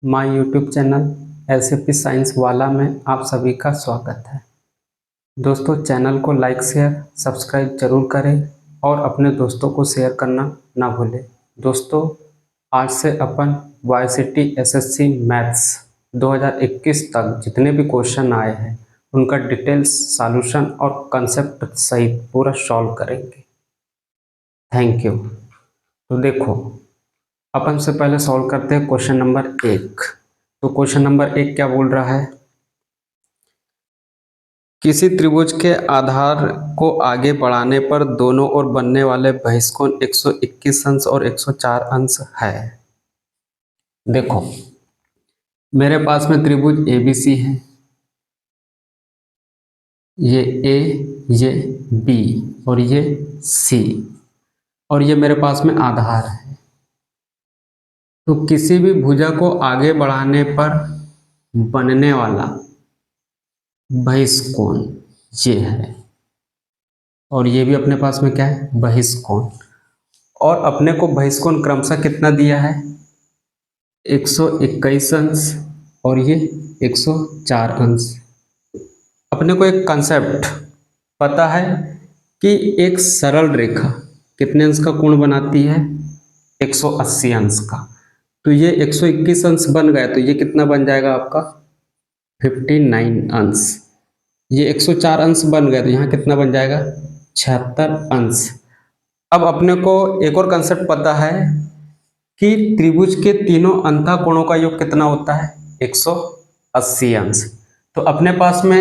My YouTube channel SAP science वाला में आप सभी का स्वागत है। दोस्तों, चैनल को लाइक शेयर सब्सक्राइब जरूर करें और अपने दोस्तों को शेयर करना ना भूलें। दोस्तों, आज से अपन वाईसीटी एसएससी मैथ्स 2021 तक जितने भी क्वेश्चन आए हैं उनका डिटेल्स सॉल्यूशन और कंसेप्ट सहित पूरा सॉल्व करेंगे। Thank you. तो देखो, अपन से पहले सॉल्व करते हैं क्वेश्चन नंबर 1। तो क्वेश्चन नंबर 1 क्या बोल रहा है? किसी त्रिभुज के आधार को आगे बढ़ाने पर दोनों ओर बनने वाले बहिष्कोण 121 अंश और 104 अंश है। देखो, मेरे पास में त्रिभुज एबीसी है, ये ए, ये बी और ये सी, और ये मेरे पास में आधार है। तो किसी भी भुजा को आगे बढ़ाने पर बनने वाला बहिष्कोण ये है, और ये भी अपने पास में क्या है? बहिष्कोण। और अपने को बहिष्कोण क्रमशः कितना दिया है? 121 अंश और ये 104 अंश। अपने को एक कंसेप्ट पता है कि एक सरल रेखा कितने अंश का कोण बनाती है? 180 अंश का। तो ये 121 अंश बन गया, तो ये कितना बन जाएगा आपका? 59 अंश। ये 104 अंश बन गया, तो यहाँ कितना बन जाएगा? 76 अंश। अब अपने को एक और कंसेप्ट पता है कि त्रिभुज के तीनों अंतःकोणों का योग कितना होता है? 180 अंश। तो अपने पास में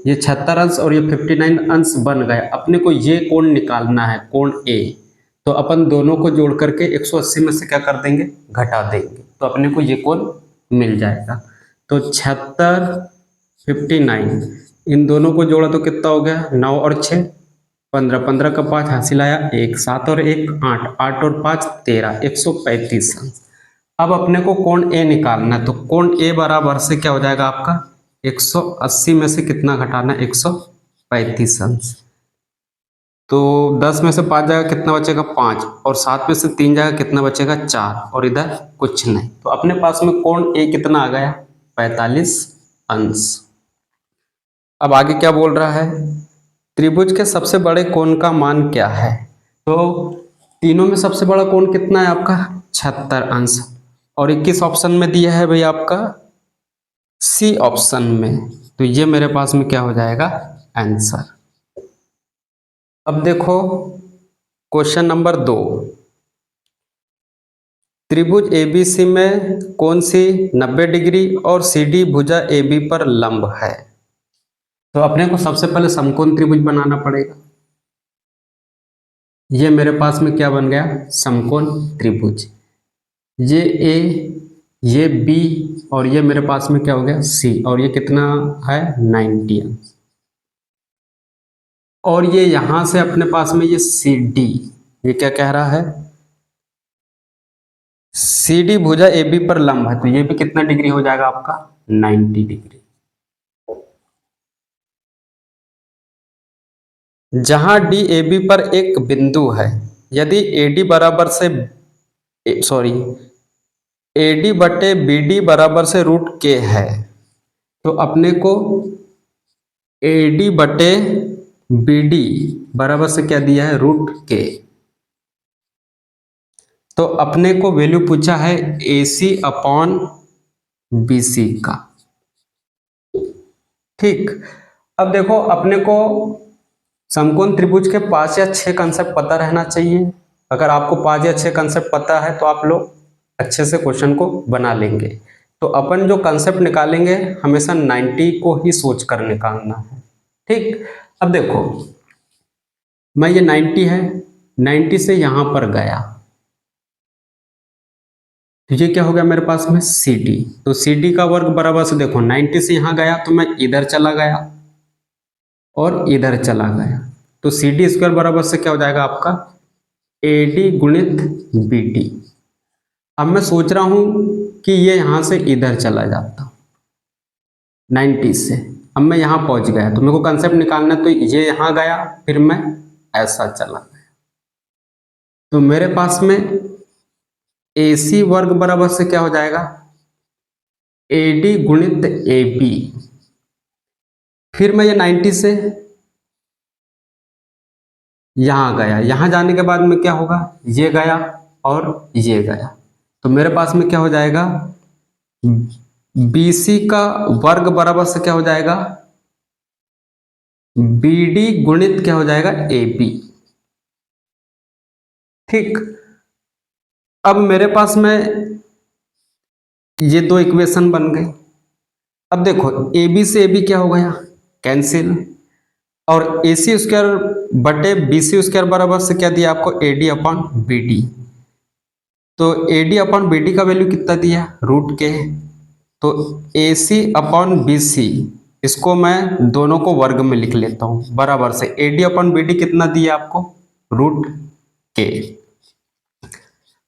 ये 76 अंश और ये 59 अंश बन गए। अपने को ये कोण निकालना है, कोण ए। तो अपन दोनों को जोड़ करके 180 में से क्या कर देंगे? घटा देंगे, तो अपने को ये कोण मिल जाएगा। तो 76, 59 इन दोनों को जोड़ा तो कितना हो गया? 9 और 6 15, 15 का 5 हासिल आया 1, 7 और 1 8, 8 और 5 13, 135 अंश। अब अपने को कोण ए निकालना है, तो कोण ए बराबर से क्या हो जाएगा आपका? 180 में से कितना घटाना? 135 अंश। तो 10 में से 5 जाएगा, कितना बचेगा? 5, और 7 में से 3 जाएगा, कितना बचेगा? 4, और इधर कुछ नहीं। तो अपने पास में कोण ए कितना आ गया? 45 अंश। अब आगे क्या बोल रहा है? त्रिभुज के सबसे बड़े कोण का मान क्या है? तो तीनों में सबसे बड़ा कोण कितना है आपका? 76 अंश। और 21 ऑप्शन में दिया है भाई आपका सी ऑप्शन में, तो ये मेरे पास में क्या हो जाएगा? आंसर। अब देखो क्वेश्चन नंबर 2। त्रिभुज एबीसी में कौन सी 90 डिग्री और सीडी भुजा एबी पर लंब है? तो अपने को सबसे पहले समकोण त्रिभुज बनाना पड़ेगा। ये मेरे पास में क्या बन गया? समकोण त्रिभुज। ये ए, ये बी, और ये मेरे पास में क्या हो गया? सी, और ये कितना है? 90 अंश। और ये यहां से अपने पास में ये सी डी, ये क्या कह रहा है? सी डी भुजा ए बी पर लंब है, तो ये भी कितना डिग्री हो जाएगा आपका? 90 डिग्री। जहां डी ए बी पर एक बिंदु है, यदि ए डी बराबर से सॉरी ए डी बटे बी डी बराबर से रूट के है, तो अपने को ए डी बटे बी डी बराबर से क्या दिया है? रूट के। तो अपने को वैल्यू पूछा है ए सी अपॉन बी सी का। ठीक। अब देखो, अपने को समकोण त्रिभुज के 5 या 6 कंसेप्ट पता रहना चाहिए। अगर आपको 5 या 6 कंसेप्ट पता है तो आप लोग अच्छे से क्वेश्चन को बना लेंगे। तो अपन जो कंसेप्ट निकालेंगे हमेशा 90 को ही सोच कर निकालना है। ठीक। अब देखो, मैं ये 90 है, 90 से यहां पर गया, तो ये क्या हो गया मेरे पास में? C D. तो सी डी का वर्ग बराबर से देखो, 90 से यहां गया तो मैं इधर चला गया और इधर चला गया, तो सी डी स्क्वायर बराबर से क्या हो जाएगा आपका? ए डी गुणित बी डी। अब मैं सोच रहा हूं कि ये यहां से इधर चला जाता 90 से। अब मैं यहां पहुंच गया, तो मेरे को कंसेप्ट निकालना है, तो ये यहां गया, फिर मैं ऐसा चला गया, तो मेरे पास में ए सी वर्ग बराबर से क्या हो जाएगा? AD गुणित AB। फिर मैं ये 90 से यहाँ गया, यहाँ जाने के बाद में क्या होगा, ये गया और ये गया, तो मेरे पास में क्या हो जाएगा, BC का वर्ग बराबर से क्या हो जाएगा, BD गुणित क्या हो जाएगा, AB। ठीक, अब मेरे पास में ये दो इक्वेशन बन गई। अब देखो AB से AB क्या हो गया, कैंसिल, और AC स्क्वायर बटे BC स्क्वायर बराबर से क्या दिया आपको, AD अपॉन BD। तो AD अपॉन BD का वैल्यू कितना दिया, रूट के। तो AC अपॉन BC, इसको मैं दोनों को वर्ग में लिख लेता हूं, बराबर से AD अपॉन BD कितना दिया आपको, रूट के।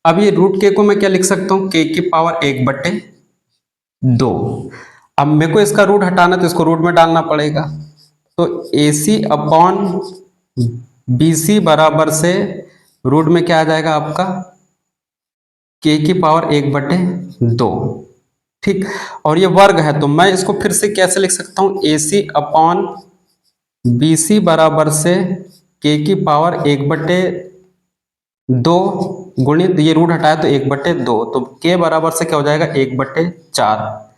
अब ये रूट के को मैं क्या लिख सकता हूं, के की पावर 1/2। अब मेरे को इसका रूट हटाना, तो इसको रूट में डालना पड़ेगा। तो AC अपॉन BC बराबर से रूट में क्या आ जाएगा आपका, के की पावर 1/2। ठीक, और ये वर्ग है, तो मैं इसको फिर से कैसे लिख सकता हूं, AC अपॉन BC बराबर से के की पावर 1/2 गुणित, ये रूट हटाया तो 1/2, तो के बराबर से क्या हो जाएगा, 1/4।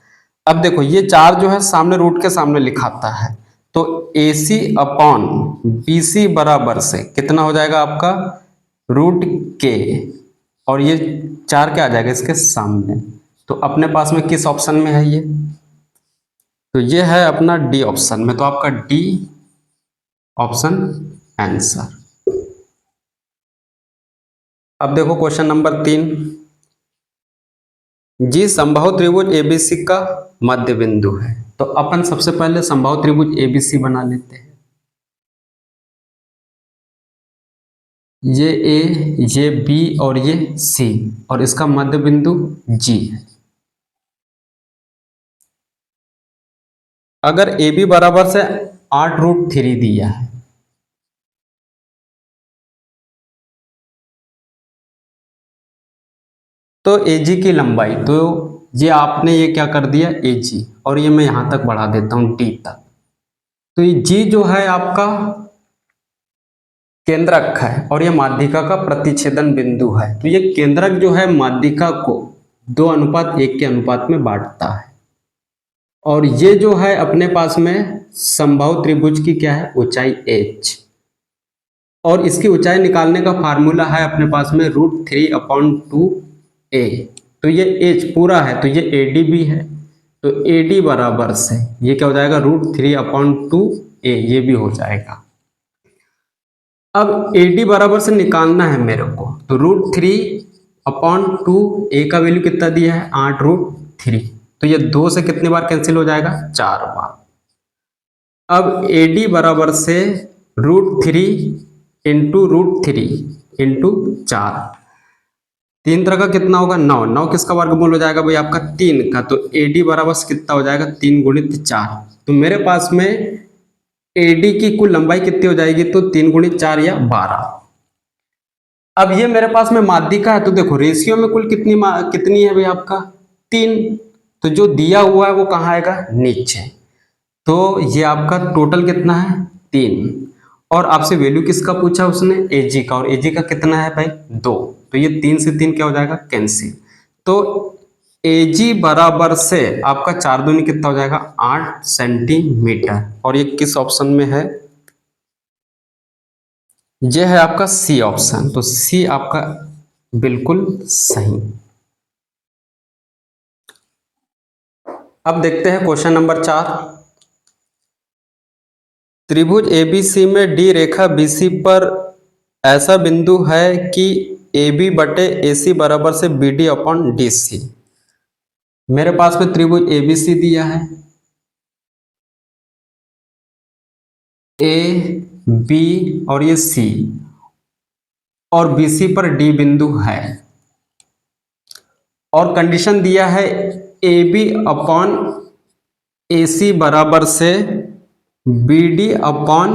अब देखो ये 4 जो है सामने रूट के सामने लिखाता है, तो AC अपॉन BC बराबर से कितना हो जाएगा आपका, रूट के, और ये 4 क्या आ जाएगा इसके सामने। तो अपने पास में किस ऑप्शन में है ये, तो ये है अपना डी ऑप्शन में, तो आपका डी ऑप्शन आंसर। अब देखो क्वेश्चन नंबर 3, जी समबाहु त्रिभुज एबीसी का मध्य बिंदु है। तो अपन सबसे पहले समबाहु त्रिभुज एबीसी बना लेते हैं। ये ए, ये बी और ये सी, और इसका मध्य बिंदु जी है। अगर ए बी बराबर से 8√3 दिया है, तो AG की लंबाई, तो ये आपने ये क्या कर दिया AG, और ये मैं यहां तक बढ़ा देता हूं D तक। तो ये G जो है आपका केंद्रक है, और ये माध्यिका का प्रतिच्छेदन बिंदु है। तो ये केंद्रक जो है माध्यिका को 2:1 के अनुपात में बांटता है, और ये जो है अपने पास में समबाहु त्रिभुज की क्या है, ऊंचाई h, और इसकी ऊंचाई निकालने का फार्मूला है अपने पास में √3/2a। तो ये h पूरा है, तो ये AD भी है, तो AD बराबर से ये क्या हो जाएगा, √3/2a, ये भी हो जाएगा। अब AD बराबर से निकालना है मेरे को, तो √3/2a का वैल्यू कितना दिया है, 8√3, तो ये 2 से कितनी बार कैंसिल हो जाएगा, 4 बार। अब AD बराबर से √3 इंटू √3 इंटू 4, 3 तरह का कितना होगा, 9, 9 किसका वर्गमूल हो जाएगा भाई, आपका 3 का। तो AD बराबर से कितना हो जाएगा, 3 गुणित 4। तो मेरे पास में AD की कुल लंबाई कितनी हो जाएगी, तो 3 गुणित 4 या 12। अब ये मेरे पास में माध्यिका है, तो देखो रेशियो में कुल कितनी है भाई आपका, 3। तो जो दिया हुआ है वो कहाँ आएगा, नीचे। तो ये आपका टोटल कितना है, 3, और आपसे वैल्यू किसका पूछा उसने, AG का, और AG का कितना है भाई, 2। तो ये 3 से 3 क्या हो जाएगा, कैंसिल। तो AG बराबर से आपका 4 दूनी कितना हो जाएगा, 8 सेंटीमीटर, और ये किस ऑप्शन में है, ये है आपका सी ऑप्शन। तो सी आपका बिल्कुल सही। अब देखते हैं क्वेश्चन नंबर 4, त्रिभुज ABC में D रेखा BC पर ऐसा बिंदु है कि AB बटे AC बराबर से BD अपॉन DC। मेरे पास में त्रिभुज ABC दिया है, A B और ये C, और BC पर D बिंदु है, और कंडीशन दिया है AB अपॉन AC बराबर से BD अपॉन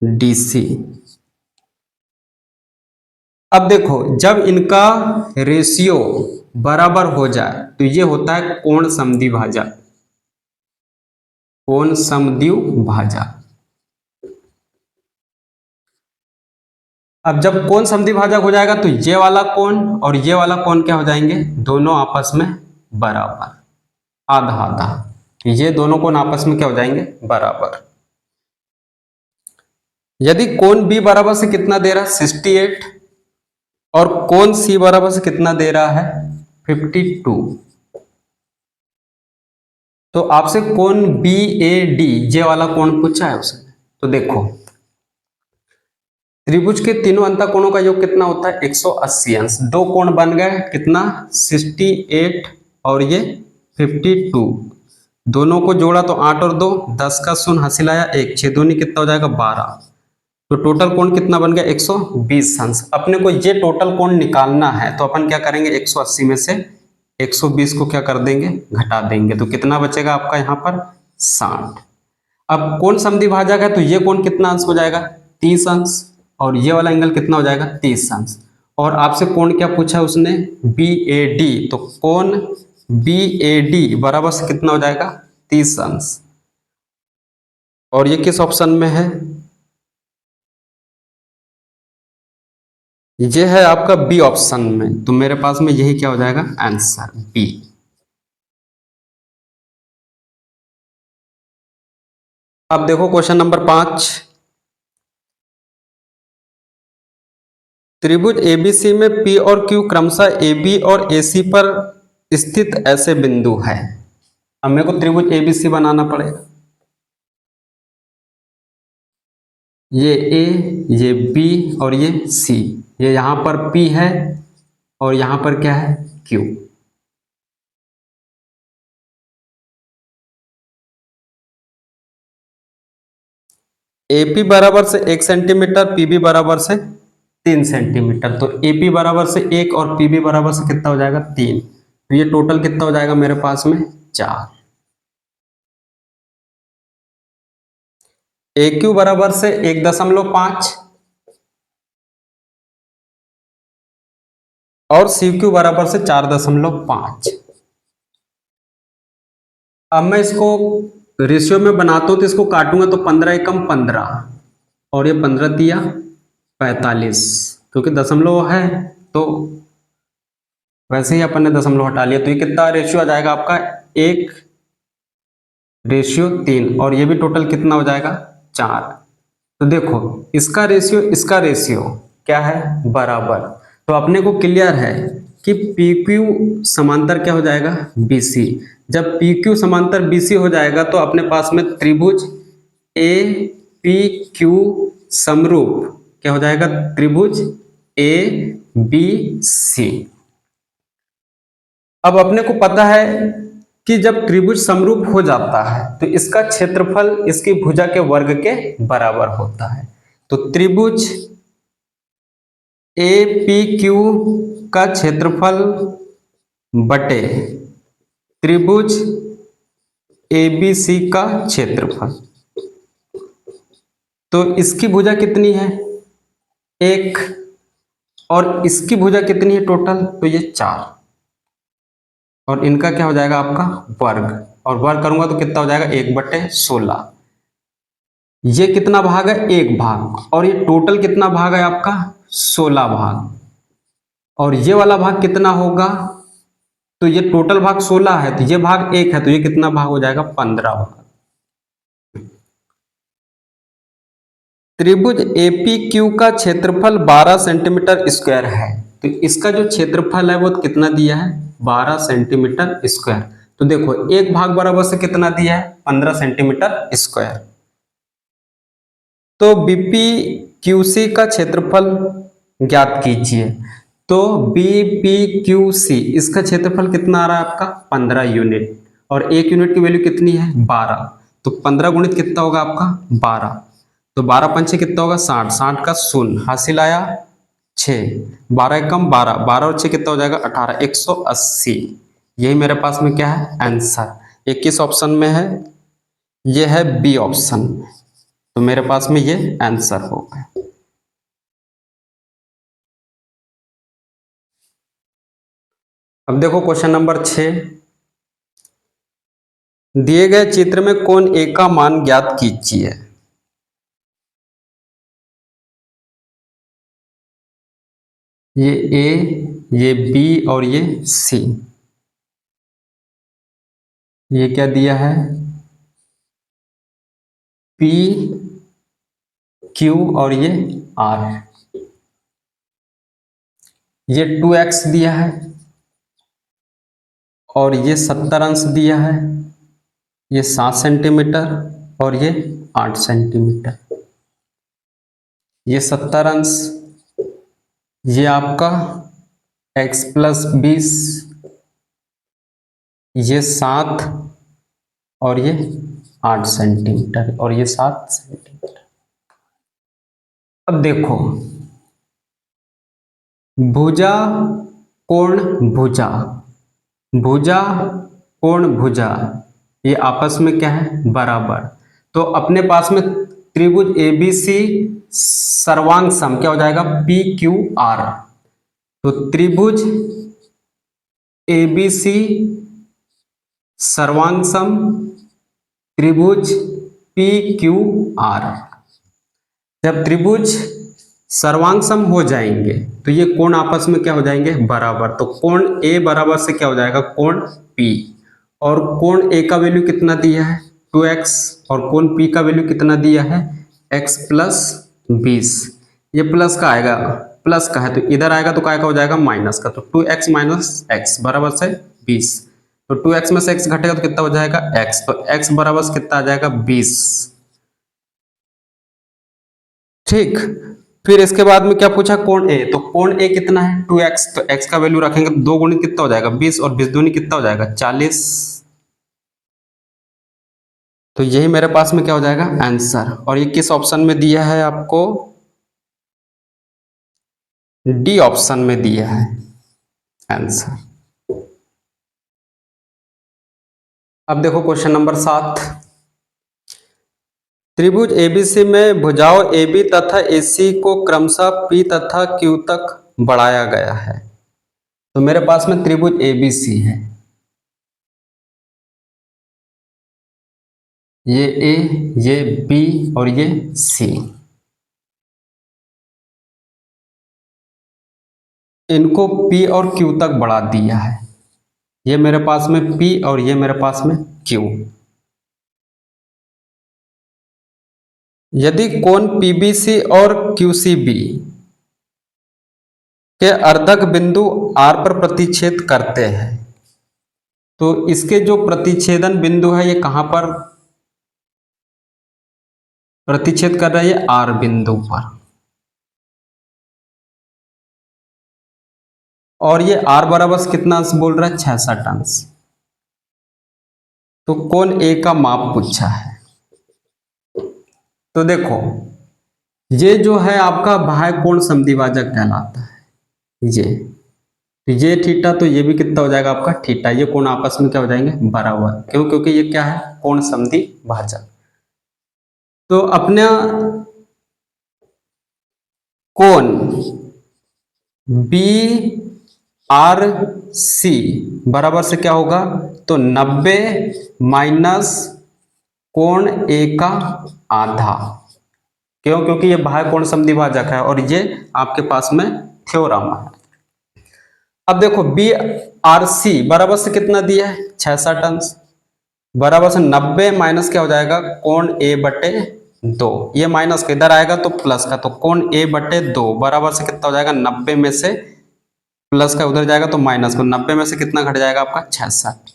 DC। अब देखो जब इनका रेशियो बराबर हो जाए तो ये होता है कोण समद्विभाजक। कोण समद्विभाजक। अब जब कोण समद्विभाजक हो जाएगा तो ये वाला कोण और ये वाला कोण क्या हो जाएंगे, दोनों आपस में बराबर, आधा आधा। ये दोनों कोण आपस में क्या हो जाएंगे, बराबर। यदि कोण बी बराबर से कितना दे रहा है 68 और कोण सी बराबर से कितना दे रहा है 52, तो आपसे कोण बी ए डी ये वाला कोण पूछा है उसने। तो देखो त्रिभुज के तीनों अंतःकोणों का योग कितना होता है 180 अंश। दो कोण बन गए कितना 68 और ये 52, दोनों को जोड़ा तो 8 और 2 10 का शून्य हासिल आया 1, 6 दूनी कितना हो जाएगा 12, तो टोटल कोण कितना बन गया 120 अंश। अपने को ये टोटल कोण निकालना है तो अपन क्या करेंगे 180 में से 120 को क्या कर देंगे, घटा देंगे, तो कितना बचेगा आपका यहाँ पर 60। अब कोण समद्विभाजक है तो ये कोण कितना अंश हो जाएगा 30 अंश और ये वाला एंगल कितना हो जाएगा 30 अंश। और आपसे कोण क्या पूछा है उसने बी ए डी, तो कोण बी ए डी बराबर से कितना हो जाएगा 30 अंश। और ये किस ऑप्शन में है, ये है आपका बी ऑप्शन में, तो मेरे पास में यही क्या हो जाएगा आंसर बी। अब देखो क्वेश्चन नंबर 5, त्रिभुज एबीसी में पी और क्यू क्रमशः एबी और एसी पर स्थित ऐसे बिंदु है। अब मेरे को त्रिभुज एबीसी बनाना पड़ेगा, ये ए, ये बी और ये सी, ये यहां पर पी है और यहां पर क्या है क्यू। एपी बराबर से 1 सेंटीमीटर, पीबी बराबर से 3 सेंटीमीटर, तो एपी बराबर से 1 और पीबी बराबर से कितना हो जाएगा 3, तो ये टोटल कितना हो जाएगा मेरे पास में 4। ए क्यू बराबर से 1.5 और सी क्यू बराबर से 4.5। अब मैं इसको रेशियो में बनाता हूं तो इसको काटूंगा तो 15 एकम 15 और ये 15 तिया 45, क्योंकि दशमलव है तो वैसे ही अपन ने दशमलव हटा लिया, तो ये कितना रेशियो आ जाएगा आपका 1:3 और ये भी टोटल कितना हो जाएगा 4। तो देखो इसका रेशियो इसका रेशियो क्या है बराबर, तो अपने को क्लियर है कि पी क्यू समांतर क्या हो जाएगा बीसी। जब पी क्यू समांतर बीसी हो जाएगा तो अपने पास में त्रिभुज ए पी क्यू समरूप क्या हो जाएगा, त्रिभुज ए बी सी। अब अपने को पता है कि जब त्रिभुज समरूप हो जाता है तो इसका क्षेत्रफल इसकी भुजा के वर्ग के बराबर होता है। तो त्रिभुज ए पी क्यू का क्षेत्रफल बटे त्रिभुज ए बी सी का क्षेत्रफल, तो इसकी भुजा कितनी है 1 और इसकी भुजा कितनी है टोटल, तो ये 4 और इनका क्या हो जाएगा आपका वर्ग, और वर्ग करूंगा तो कितना हो जाएगा 1/16। ये कितना भाग है 1 भाग और ये टोटल कितना भाग है आपका 16 भाग, और ये वाला भाग कितना होगा, तो ये टोटल भाग 16 है तो ये भाग 1 है तो ये कितना भाग हो जाएगा 15 भाग। त्रिभुज एपीक्यू का क्षेत्रफल 12 सेंटीमीटर स्क्वायर है, तो इसका जो क्षेत्रफल है वो कितना दिया है 12 सेंटीमीटर स्क्वायर। तो देखो एक भाग बराबर से कितना दिया है 15 सेंटीमीटर स्क्वायर। तो बीपी क्यूसी का क्षेत्रफल ज्ञात कीजिए, तो बीपी क्यूसी इसका क्षेत्रफल कितना आ रहा है आपका 15 यूनिट और एक यूनिट की वैल्यू कितनी है 12, तो 15 गुणित कितना होगा आपका 12, तो 12 पंचे कितना होगा 60, 60 का शून्य हासिल आया 6, 12 एकम 12, 12 और 6 कितना हो जाएगा 18, 180। यही मेरे पास में क्या है आंसर, ये किस ऑप्शन में है, ये है बी ऑप्शन में, तो मेरे पास में ये आंसर होगा। अब देखो क्वेश्चन नंबर 6, दिए गए चित्र में कोण ए का मान ज्ञात कीजिए। ये ए, ये बी और ये सी, ये क्या दिया है, पी क्यू और ये आर। ये 2x दिया है और ये 70 अंश दिया है, ये 7 सेंटीमीटर और ये 8 सेंटीमीटर। ये 70 अंश, ये आपका x प्लस 20, ये 7 और ये 8 सेंटीमीटर और ये 7 सेंटीमीटर। अब देखो भुजा कोण भुजा, भुजा कोण भुजा, ये आपस में क्या है, बराबर। तो अपने पास में त्रिभुज एबीसी सर्वांग सम क्या हो जाएगा, पी क्यू आर। तो त्रिभुज एबीसी सर्वांग सम त्रिभुज पी क्यू आर। जब त्रिभुज सर्वांग सम हो जाएंगे तो ये कोण आपस में क्या हो जाएंगे, बराबर। तो कोण ए बराबर से क्या हो जाएगा, कोण पी। और कोण ए का वैल्यू कितना दिया है, 2x, और कोण पी का वैल्यू कितना दिया है, x प्लस 20। ये प्लस का आएगा, प्लस का है तो इधर आएगा तो क्या का हो जाएगा, माइनस का। तो 2x माइनस x बराबर से 20। तो 2x में से x घटेगा तो कितना हो जाएगा, x। तो x बराबर से कितना आ जाएगा, 20। ठीक। फिर इसके बाद में क्या पूछा, कोण ए। तो कोण ए कितना है, 2x। तो x का वैल्यू रखेंगे तो 2 गुणित कितना हो जाएगा, 20, और 20 दूनी कितना हो जाएगा, 40। तो यही मेरे पास में क्या हो जाएगा, आंसर। और ये किस ऑप्शन में दिया है आपको, डी ऑप्शन में दिया है आंसर। अब देखो क्वेश्चन नंबर 7, त्रिभुज एबीसी में भुजाओं AB तथा AC को क्रमशः P तथा Q तक बढ़ाया गया है। तो मेरे पास में त्रिभुज एबीसी है, ये A, ये B और ये C। इनको P और Q तक बढ़ा दिया है। ये मेरे पास में P और ये मेरे पास में Q। यदि कोण PBC और QCB के अर्धक बिंदु R पर प्रतिच्छेद करते हैं, तो इसके जो प्रतिच्छेदन बिंदु है ये कहां पर प्रतिच्छेद कर रहा है, ये R बिंदु पर। और ये R बराबर से कितना अंश बोल रहा है, 66 अंश। तो कोण A का माप पूछा है। तो देखो ये जो है आपका बाह्य कोण समद्विभाजक कहलाता है। ये थीटा, तो ये भी कितना हो जाएगा आपका थीटा। ये कोण आपस में क्या हो जाएंगे, बराबर। क्यों, क्योंकि ये क्या है, कोण समद्विभाजक। तो अपना कोण बी आर सी बराबर से क्या होगा, तो 90 माइनस कोण ए का आधा। क्यों, क्योंकि ये बाह्य कोण समद्विभाजक है और ये आपके पास में थ्योरम है। अब देखो बी आर सी बराबर से कितना दिया है, 66 अंश, बराबर से 90 माइनस क्या हो जाएगा, कोण ए बटे 2। ये माइनस का इधर आएगा तो प्लस का, तो कोण ए बटे 2 बराबर से कितना हो जाएगा, 90 में से प्लस का उधर जाएगा तो माइनस को, 90 में से कितना घट जाएगा आपका 66।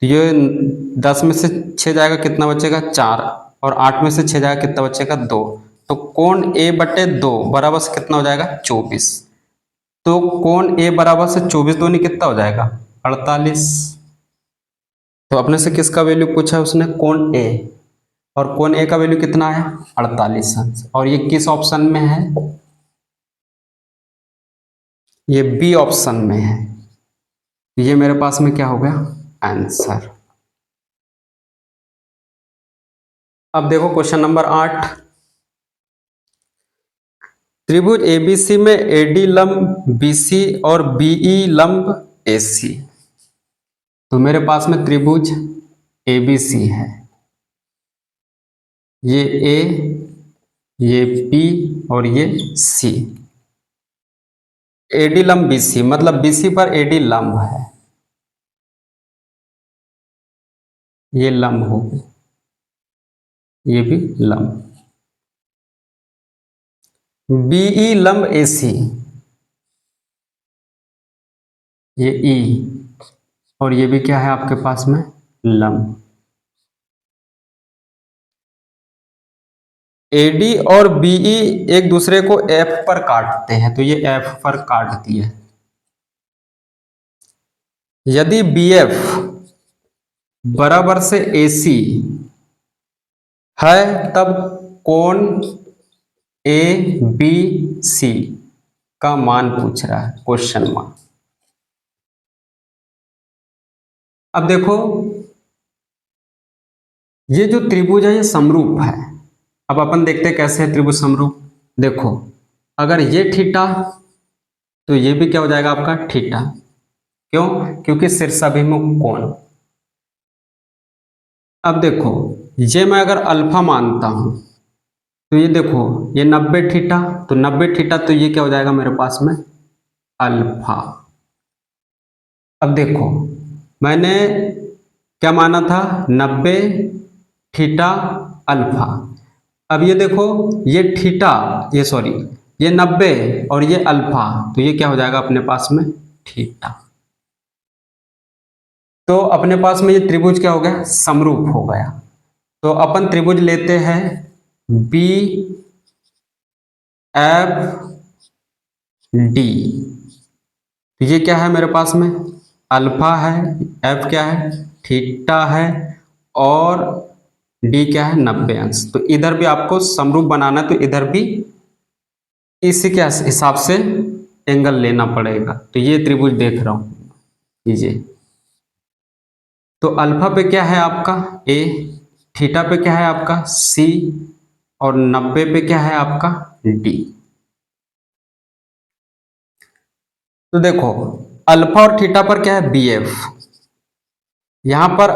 तो ये 10 में से 6 जाएगा, कितना बचेगा 4, और 8 में से 6 जाएगा, कितना बचेगा 2। तो कोण ए बटे 2 बराबर से कितना हो जाएगा, 24। तो कोण ए बराबर से 24 दूनी कितना हो जाएगा, 48। तो अपने से किसका वैल्यू पूछा है उसने, कोण ए। और कोण ए का वैल्यू कितना है, 48 अंश। और ये किस ऑप्शन में है, ये बी ऑप्शन में है। ये मेरे पास में क्या हो गया, आंसर। अब देखो क्वेश्चन नंबर 8, त्रिभुज एबीसी में एडी लंब बीसी और बीई लंब ए सी। तो मेरे पास में त्रिभुज ए बी सी है, ये ए, ये बी और ये सी। एडी लंब बीसी, मतलब बीसी पर एडी लंब है, ये लंब हो गई, ये भी लंब। बीई लंब एसी, ये ई, और ये भी क्या है आपके पास में, लंब। एडी और बीई एक दूसरे को एफ पर काटते हैं, तो ये एफ पर काट दिए। यदि बीएफ बराबर से एसी है, तब कोण ए बी सी का मान पूछ रहा है, क्वेश्चन मार्क। अब देखो, ये जो त्रिभुज है ये समरूप है। अब अपन देखते हैं कैसे है त्रिभुज समरूप। देखो, अगर ये थीटा, तो ये भी क्या हो जाएगा आपका थीटा। क्यों? क्योंकि शीर्षाभिमुख कोण। अब देखो, ये मैं अगर अल्फा मानता हूं, तो ये देखो, ये 90 थीटा, तो 90 थीटा, तो ये क्या हो जाएगा मेरे पास में, अल्फा। अब देखो, मैंने क्या माना था, 90 थीटा अल्फा। अब ये देखो, ये थीटा, ये सॉरी, ये 90 और ये अल्फा, तो ये क्या हो जाएगा अपने पास में, थीटा। तो अपने पास में ये त्रिभुज क्या हो गया, समरूप हो गया। तो अपन त्रिभुज लेते हैं बी एफ डी। तो ये क्या है मेरे पास में, अल्फा है, एफ क्या है, थीटा है, और डी क्या है, 90 अंश। तो इधर भी आपको समरूप बनाना है, तो इधर भी इसी के हिसाब से एंगल लेना पड़ेगा। तो ये त्रिभुज देख रहा हूं, लीजिए। तो अल्फा पे क्या है आपका ए, थीटा पे क्या है आपका सी, और 90 पे क्या है आपका डी। तो देखो, अल्फा और थीटा पर क्या है, बी एफ। यहां पर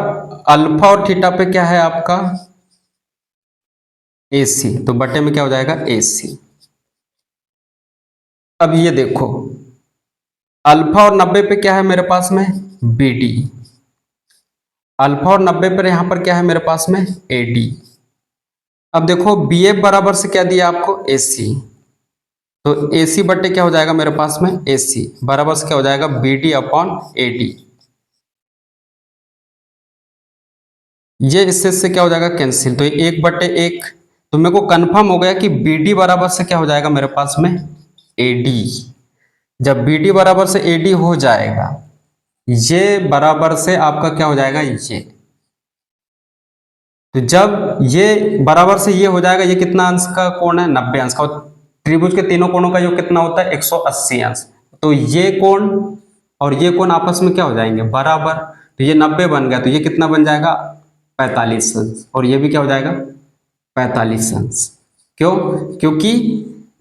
अल्फा और थीटा पे क्या है आपका ए सी, तो बटे में क्या हो जाएगा ए सी। अब ये देखो, अल्फा और 90 पे क्या है मेरे पास में बी डी। अल्फा और 90 पर यहां पर क्या है मेरे पास में ए डी। अब देखो, बी एफ बराबर से क्या दिया आपको, ए सी। तो ए सी बट्टे क्या हो जाएगा मेरे पास में ए सी, बराबर से क्या हो जाएगा B D upon A D. ये इससे से क्या हो जाएगा कैंसिल, तो ये 1/1। तो मेरे को कंफर्म हो गया कि बी डी बराबर से क्या हो जाएगा मेरे पास में ए डी। जब बी डी बराबर से ए डी हो जाएगा, ये बराबर से आपका क्या हो जाएगा ये। तो जब ये बराबर से ये हो जाएगा, ये कितना अंश का कोण है, 90 अंश का। त्रिभुज के तीनों कोणों का योग कितना होता है, 180 अंश। तो ये कोण और ये कोण आपस में क्या हो जाएंगे, बराबर। तो ये 90 बन गया, तो ये कितना बन जाएगा, 45 अंश। और ये भी क्या हो जाएगा, 45 अंश। क्यों? क्योंकि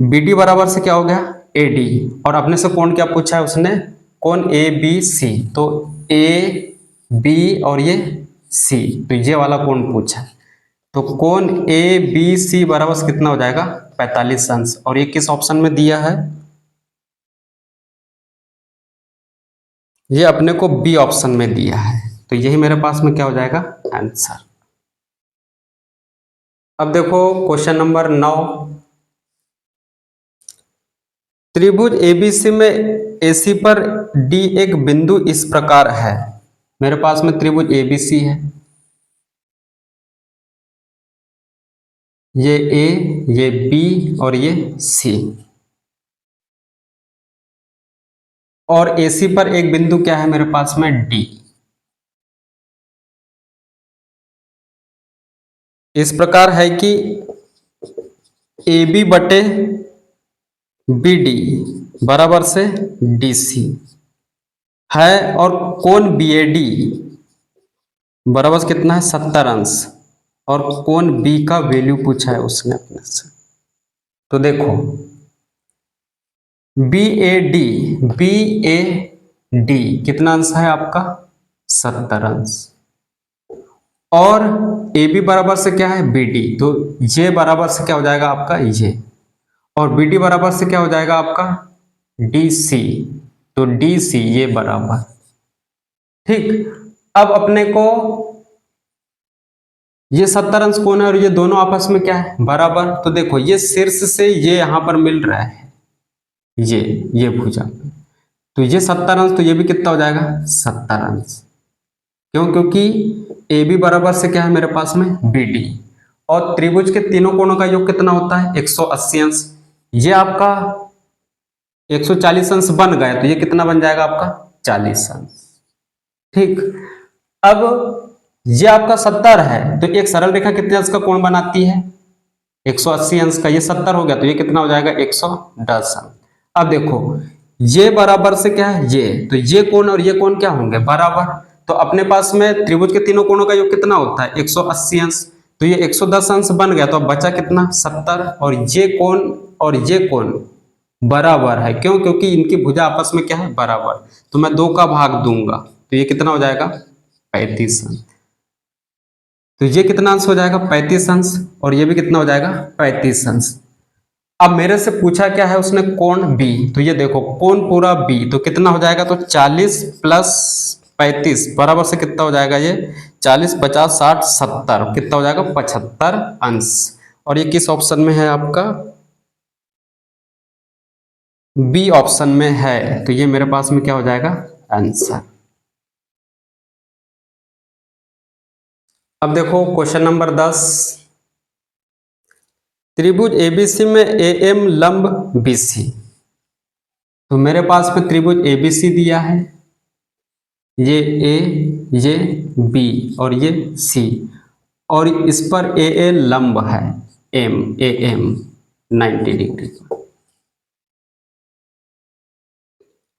बी डी बराबर से क्या हो गया ए डी, और अपने से कोण क्या पूछा है उसने, कोण ए बी सी। तो ए बी और ये सी, तो ये वाला कोण पूछा है। तो कोण ए बी सी बराबर से कितना हो जाएगा, 45 अंश। और ये किस ऑप्शन में दिया है, ये अपने को बी ऑप्शन में दिया है। तो यही मेरे पास में क्या हो जाएगा आंसर। अब देखो क्वेश्चन नंबर 9, त्रिभुज एबीसी में एसी पर डी एक बिंदु इस प्रकार है। मेरे पास में त्रिभुज एबीसी है, ये ए, ये बी और ये सी। और एसी पर एक बिंदु क्या है मेरे पास में डी। इस प्रकार है कि ए बी बटे बी डी बराबर से डी सी है, और कोण बी ए डी बराबर कितना है, 70 अंश। और कोण बी का वैल्यू पूछा है उसने अपने से। तो देखो, B A D, B A D कितना अंश है आपका 70 अंश। और ए बी बराबर से क्या है बी डी, तो जे बराबर से क्या हो जाएगा आपका ये, और बी डी बराबर से क्या हो जाएगा आपका डी सी, तो डी सी ये बराबर। ठीक, अब अपने को ये 70 अंश कोण है और ये दोनों आपस में क्या है बराबर, तो देखो ये शीर्ष से ये यहां पर मिल रहा है, ये भुजा, तो ये 70 अंश, तो ये भी कितना हो जाएगा 70 अंश। क्यों, क्योंकि ए बी बराबर से क्या है मेरे पास में बी डी, और त्रिभुज के तीनों कोणों का योग कितना होता है 180 अंश। ये आपका 140 अंश बन गया, तो ये कितना बन जाएगा आपका 40 अंश। ठीक, अब ये आपका 70 है, तो एक सरल रेखा कितने अंश का कोण बनाती है 180 अंश का, ये 70 हो गया, तो ये कितना हो जाएगा 110 अंश। अब देखो ये बराबर से क्या है ये, तो ये कोण और ये कोण क्या होंगे बराबर, तो अपने पास में त्रिभुज के तीनों कोणों का योग कितना होता है 180 अंश, तो ये 110 अंश बन गया, तो अब बचा कितना 70, और ये कोण और ये कोण बराबर है, क्यों, क्योंकि इनकी भुजा आपस में क्या है बराबर, तो मैं 2 का भाग दूंगा, तो ये कितना हो जाएगा 35 अंश। तो ये कितना अंश हो जाएगा 35 अंश, और ये भी कितना हो जाएगा 35 अंश। अब मेरे से पूछा क्या है उसने कोण बी, तो ये देखो कोण पूरा बी, तो कितना हो जाएगा, तो 40 प्लस 35 बराबर से कितना हो जाएगा ये 40 50 60 70, कितना हो जाएगा 75 अंश। और ये किस ऑप्शन में है आपका बी ऑप्शन में है, तो ये मेरे पास में क्या हो जाएगा आंसर। अब देखो क्वेश्चन नंबर 10, त्रिभुज एबीसी में ए एम लंब बीसी, तो मेरे पास में त्रिभुज एबीसी दिया है, ये ए ये बी और ये सी, और इस पर ए ए लंब है एम ए एम 90 डिग्री,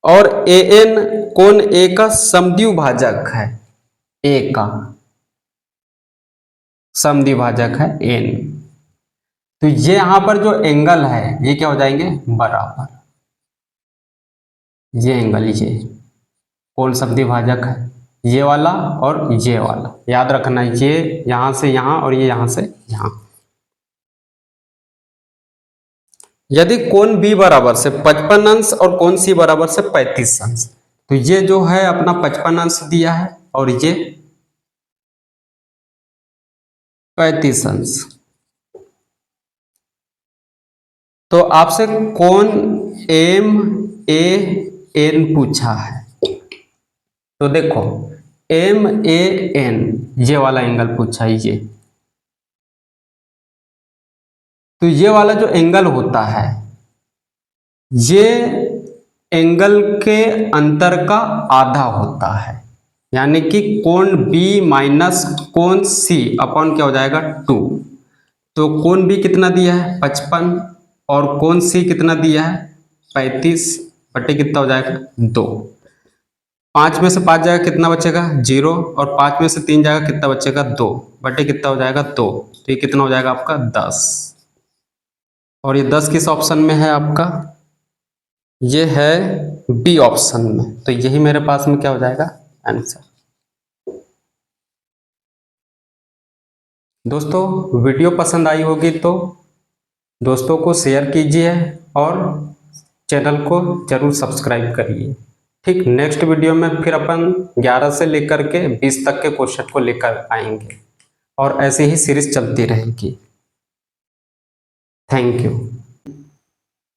और ए एन कोण ए का समद्विभाजक है, ए का समद्विभाजक है एन, तो ये यहां पर जो एंगल है ये क्या हो जाएंगे बराबर, ये एंगल ये कौन समद्विभाजक है ये वाला और ये वाला, याद रखना ये यहां से यहां और ये यहां से यहां। यदि कोण बी बराबर से 55 अंश और कोण सी बराबर से 35 अंश, तो ये जो है अपना 55 अंश दिया है और ये 35 अंश, तो आपसे कोण एम ए एन पूछा है, तो देखो एम ए एन ये वाला एंगल पूछा है ये, तो ये वाला जो एंगल होता है ये एंगल के अंतर का आधा होता है, यानी कि कोण बी माइनस कोण सी अपॉन क्या हो जाएगा 2, तो कोण बी कितना दिया है 55 और कोण सी कितना दिया है 35 बटे कितना हो जाएगा 2, 5 में से 5 जाएगा कितना बचेगा 0, और 5 में से 3 जाएगा कितना बचेगा 2 बटे कितना हो जाएगा 2, तो ये कितना हो जाएगा आपका 10, और ये 10 किस ऑप्शन में है आपका, ये है बी ऑप्शन में, तो यही मेरे पास में क्या हो जाएगा आंसर। दोस्तों वीडियो पसंद आई होगी तो दोस्तों को शेयर कीजिए और चैनल को जरूर सब्सक्राइब करिए। ठीक, नेक्स्ट वीडियो में फिर अपन 11 से लेकर के 20 तक के क्वेश्चन को लेकर आएंगे और ऐसे ही सीरीज चलती रहेगी। Thank you.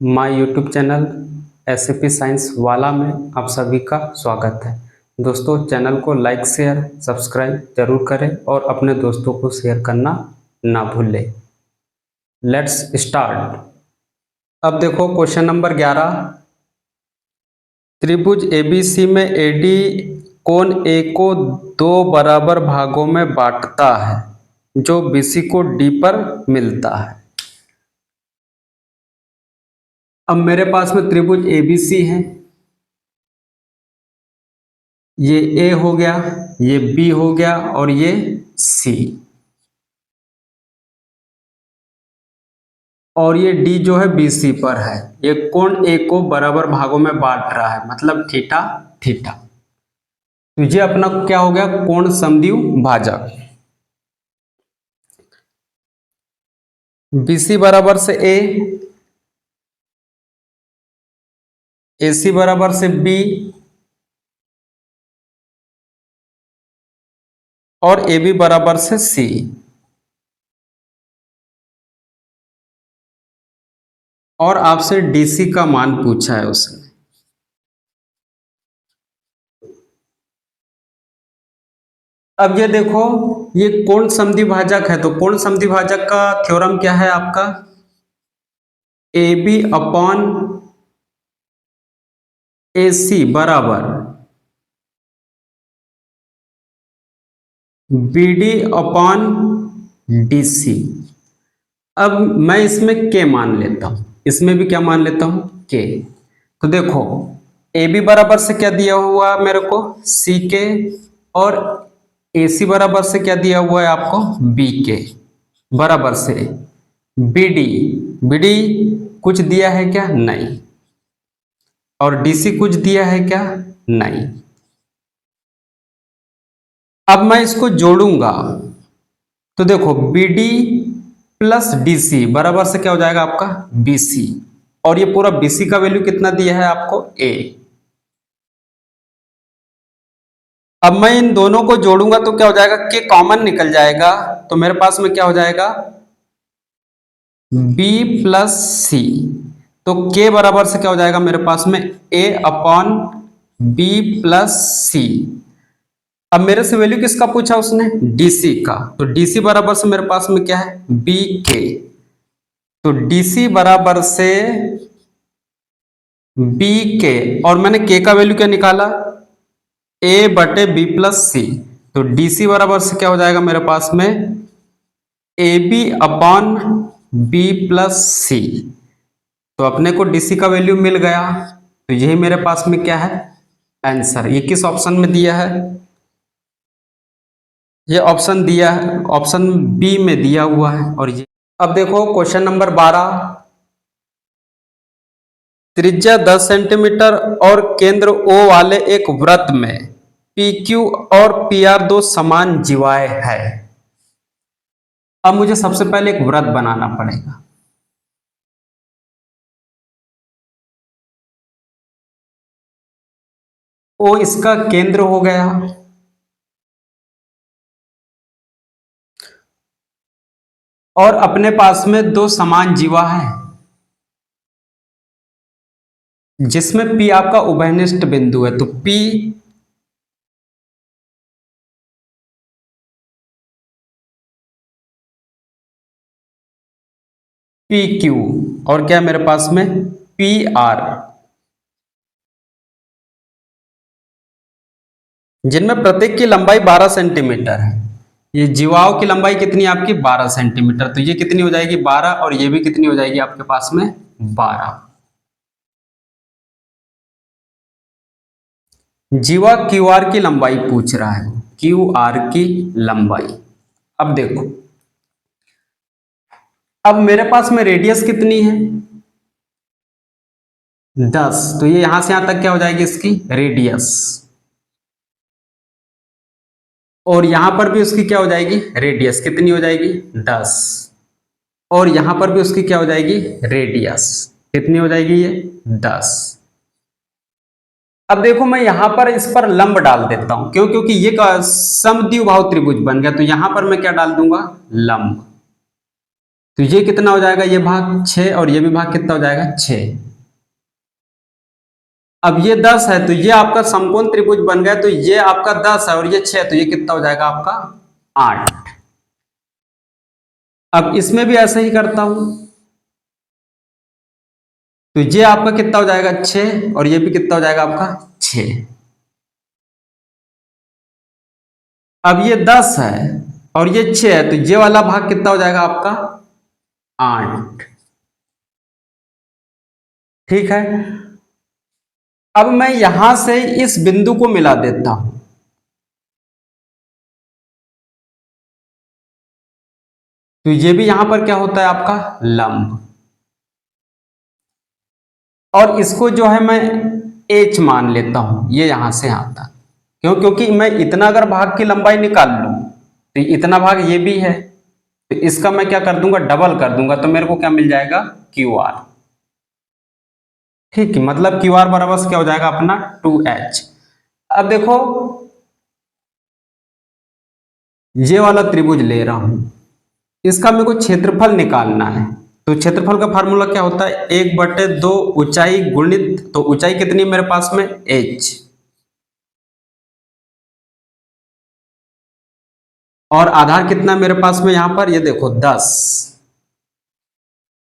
My YouTube channel SAP science वाला में आप सभी का स्वागत है। दोस्तों चैनल को लाइक शेयर सब्सक्राइब जरूर करें और अपने दोस्तों को शेयर करना ना भूलें। Let's start. अब देखो क्वेश्चन नंबर 11, त्रिभुज एबीसी में एडी कोण ए को 2 बराबर भागों में बांटता है जो बीसी को डी पर मिलता है। अब मेरे पास में त्रिभुज एबीसी है, ये ए हो गया, ये बी हो गया और ये सी, और ये डी जो है बीसी पर है। ये कोण ए को बराबर भागों में बांट रहा है, मतलब थीटा थीटा। तो ये अपना क्या हो गया, कोण समद्विभुज भाजक। BC बराबर से A, AC बराबर से B और AB बराबर से C। और आपसे DC का मान पूछा है उसने। अब ये देखो, ये कोण समद्विभाजक है, तो कोण समद्विभाजक का थ्योरम क्या है आपका, AB अपॉन AC बराबर BD अपॉन DC। अब मैं इसमें K मान लेता हूं, इसमें भी क्या मान लेता हूं, K। तो देखो, AB बराबर से क्या दिया हुआ मेरे को, CK, और AC बराबर से क्या दिया हुआ है आपको, BK, बराबर से BD। BD कुछ दिया है क्या, नहीं। और DC कुछ दिया है क्या, नहीं। अब मैं इसको जोड़ूंगा, तो देखो BD प्लस DC बराबर से क्या हो जाएगा आपका, BC। और ये पूरा BC का वैल्यू कितना दिया है आपको, A। अब मैं इन दोनों को जोड़ूंगा तो क्या हो जाएगा, K कॉमन निकल जाएगा, तो मेरे पास में क्या हो जाएगा, B प्लस C। तो K बराबर से क्या हो जाएगा मेरे पास में, A upon B plus C। अब मेरे से वैल्यू किसका पूछा उसने, DC का, तो DC बराबर से मेरे पास में क्या है, BK। तो DC बराबर से BK, और मैंने K का वैल्यू क्या निकाला, A बटे B प्लस C। तो DC बराबर से क्या हो जाएगा मेरे पास में, AB upon B plus C। तो अपने को DC का वैल्यू मिल गया, तो यही मेरे पास में क्या है, आंसर। ये किस ऑप्शन में दिया है, ये ऑप्शन दिया है, ऑप्शन बी में दिया हुआ है। और ये अब देखो क्वेश्चन नंबर 12, त्रिज्या 10 सेंटीमीटर और केंद्र O वाले एक वृत्त में PQ और PR दो समान जीवाएं है। अब मुझे सबसे पहले एक वृत्त बनाना पड़ेगा। O इसका केंद्र हो गया, और अपने पास में दो समान जीवा है, जिसमें P आपका उभयनिष्ठ बिंदु है। तो P PQ, और क्या मेरे पास में PR, जिनमें प्रत्येक की लंबाई 12 सेंटीमीटर है। ये जीवाओं की लंबाई कितनी है आपकी, 12 सेंटीमीटर। तो ये कितनी हो जाएगी, 12, और ये भी कितनी हो जाएगी आपके पास में, 12। जीवा QR की लंबाई पूछ रहा है, QR की लंबाई। अब देखो, अब मेरे पास में रेडियस कितनी है, 10। तो ये यहां से यहां तक क्या हो जाएगी इसकी रेडियस, और यहां पर भी उसकी क्या हो जाएगी रेडियस, कितनी हो जाएगी 10। और यहां पर भी उसकी क्या हो जाएगी रेडियस, कितनी हो जाएगी ये 10। अब देखो, मैं यहां पर इस पर लंब डाल देता हूं, क्यों, क्योंकि ये समद्विबाहु त्रिभुज बन गया। तो यहां पर मैं क्या डाल दूंगा, लंब। तो ये कितना हो जाएगा, ये भाग 6, और ये भी भाग कितना हो जाएगा 6। अब ये 10 है, तो ये आपका समकोण त्रिभुज बन गया। तो ये आपका 10 है और ये 6, तो ये कितना हो जाएगा आपका 8। अब इसमें भी ऐसे ही करता हूं, तो ये आपका कितना हो जाएगा 6, और ये भी कितना हो जाएगा आपका 6। अब ये 10 है और ये 6 है, तो ये वाला भाग कितना हो जाएगा आपका 8। ठीक है। अब मैं यहां से इस बिंदु को मिला देता हूं, तो ये भी यहां पर क्या होता है आपका लंब। और इसको जो है मैं एच मान लेता हूं, ये यहां से यहां तक। क्यों? क्योंकि मैं इतना अगर भाग की लंबाई निकाल लूं तो इतना भाग ये भी है, तो इसका मैं क्या कर दूंगा, डबल कर दूंगा, तो मेरे को क्या मिल जाएगा, क्यू आर। ठीक है, मतलब क्यू आर बराबर से क्या हो जाएगा अपना 2h। अब देखो ये वाला त्रिभुज ले रहा हूं, इसका मेरे को क्षेत्रफल निकालना है। तो क्षेत्रफल का फार्मूला क्या होता है, 1/2 ऊंचाई गुणित, तो ऊंचाई कितनी है मेरे पास में, h, और आधार कितना मेरे पास में यहां पर, ये देखो 10,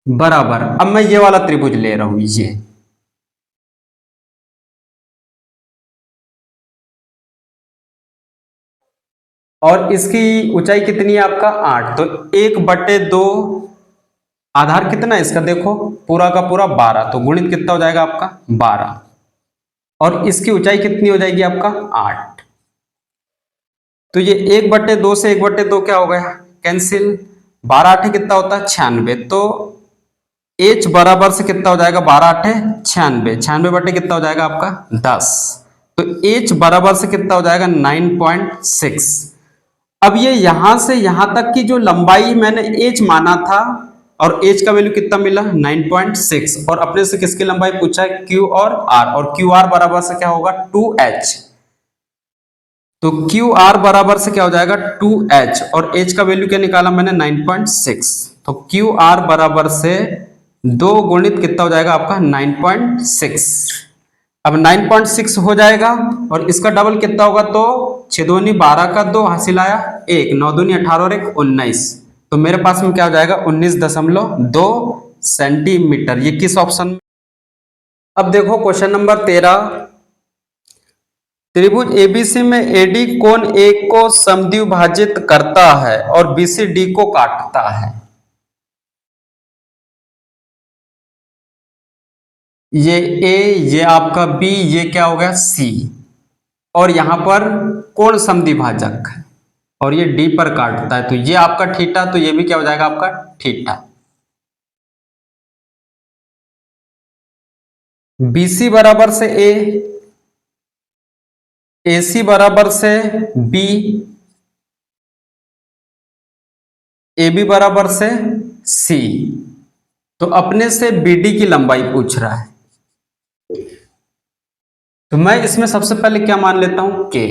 बराबर। अब मैं ये वाला त्रिभुज ले रहा हूं, ये और इसकी ऊंचाई कितनी है आपका 8, तो 1/2, आधार कितना है इसका देखो, पूरा का पूरा 12, तो गुणित कितना हो जाएगा आपका 12, और इसकी ऊंचाई कितनी हो जाएगी आपका 8। तो ये 1/2 से 1/2 क्या हो गया, कैंसिल, 12 8 कितना होता है 96, तो h बराबर से कितना हो जाएगा, 12 8 96, 96 बटे कितना हो जाएगा आपका 10, तो h बराबर से कितना हो जाएगा 9.6। अब ये यहां से यहां तक की जो लंबाई मैंने h माना था, और h का वैल्यू कितना मिला 9.6, और अपने से किसकी लंबाई पूछा है, q और क्यू आर बराबर से क्या होगा 2h। तो क्यू आर बराबर से क्या हो जाएगा 2h, और h का वैल्यू क्या निकाला मैंने 9.6, तो क्यू आर बराबर से 2 गुणित कितना हो जाएगा आपका 9.6। अब 9.6 हो जाएगा, और इसका डबल कितना होगा, तो 6 दूनी 12 का 2 हासिल आया 1, 9 दूनी 18 और 1 19, तो मेरे पास में क्या हो जाएगा 19.2 सेंटीमीटर। ये किस ऑप्शन में। अब देखो क्वेश्चन नंबर 13, त्रिभुज एबीसी में एडी कोण ए को समद्विभाजित करता है और बीसी डी को काटता है। ये ए, ये आपका बी, ये क्या हो गया सी, और यहां पर कोण समद्विभाजक है, और ये डी पर काटता है, तो ये आपका थीटा, तो ये भी क्या हो जाएगा आपका थीटा। बीसी बराबर से ए, एसी बराबर से बी, ए बी बराबर से सी, तो अपने से बीडी की लंबाई पूछ रहा है, तो मैं इसमें सबसे पहले क्या मान लेता हूं के।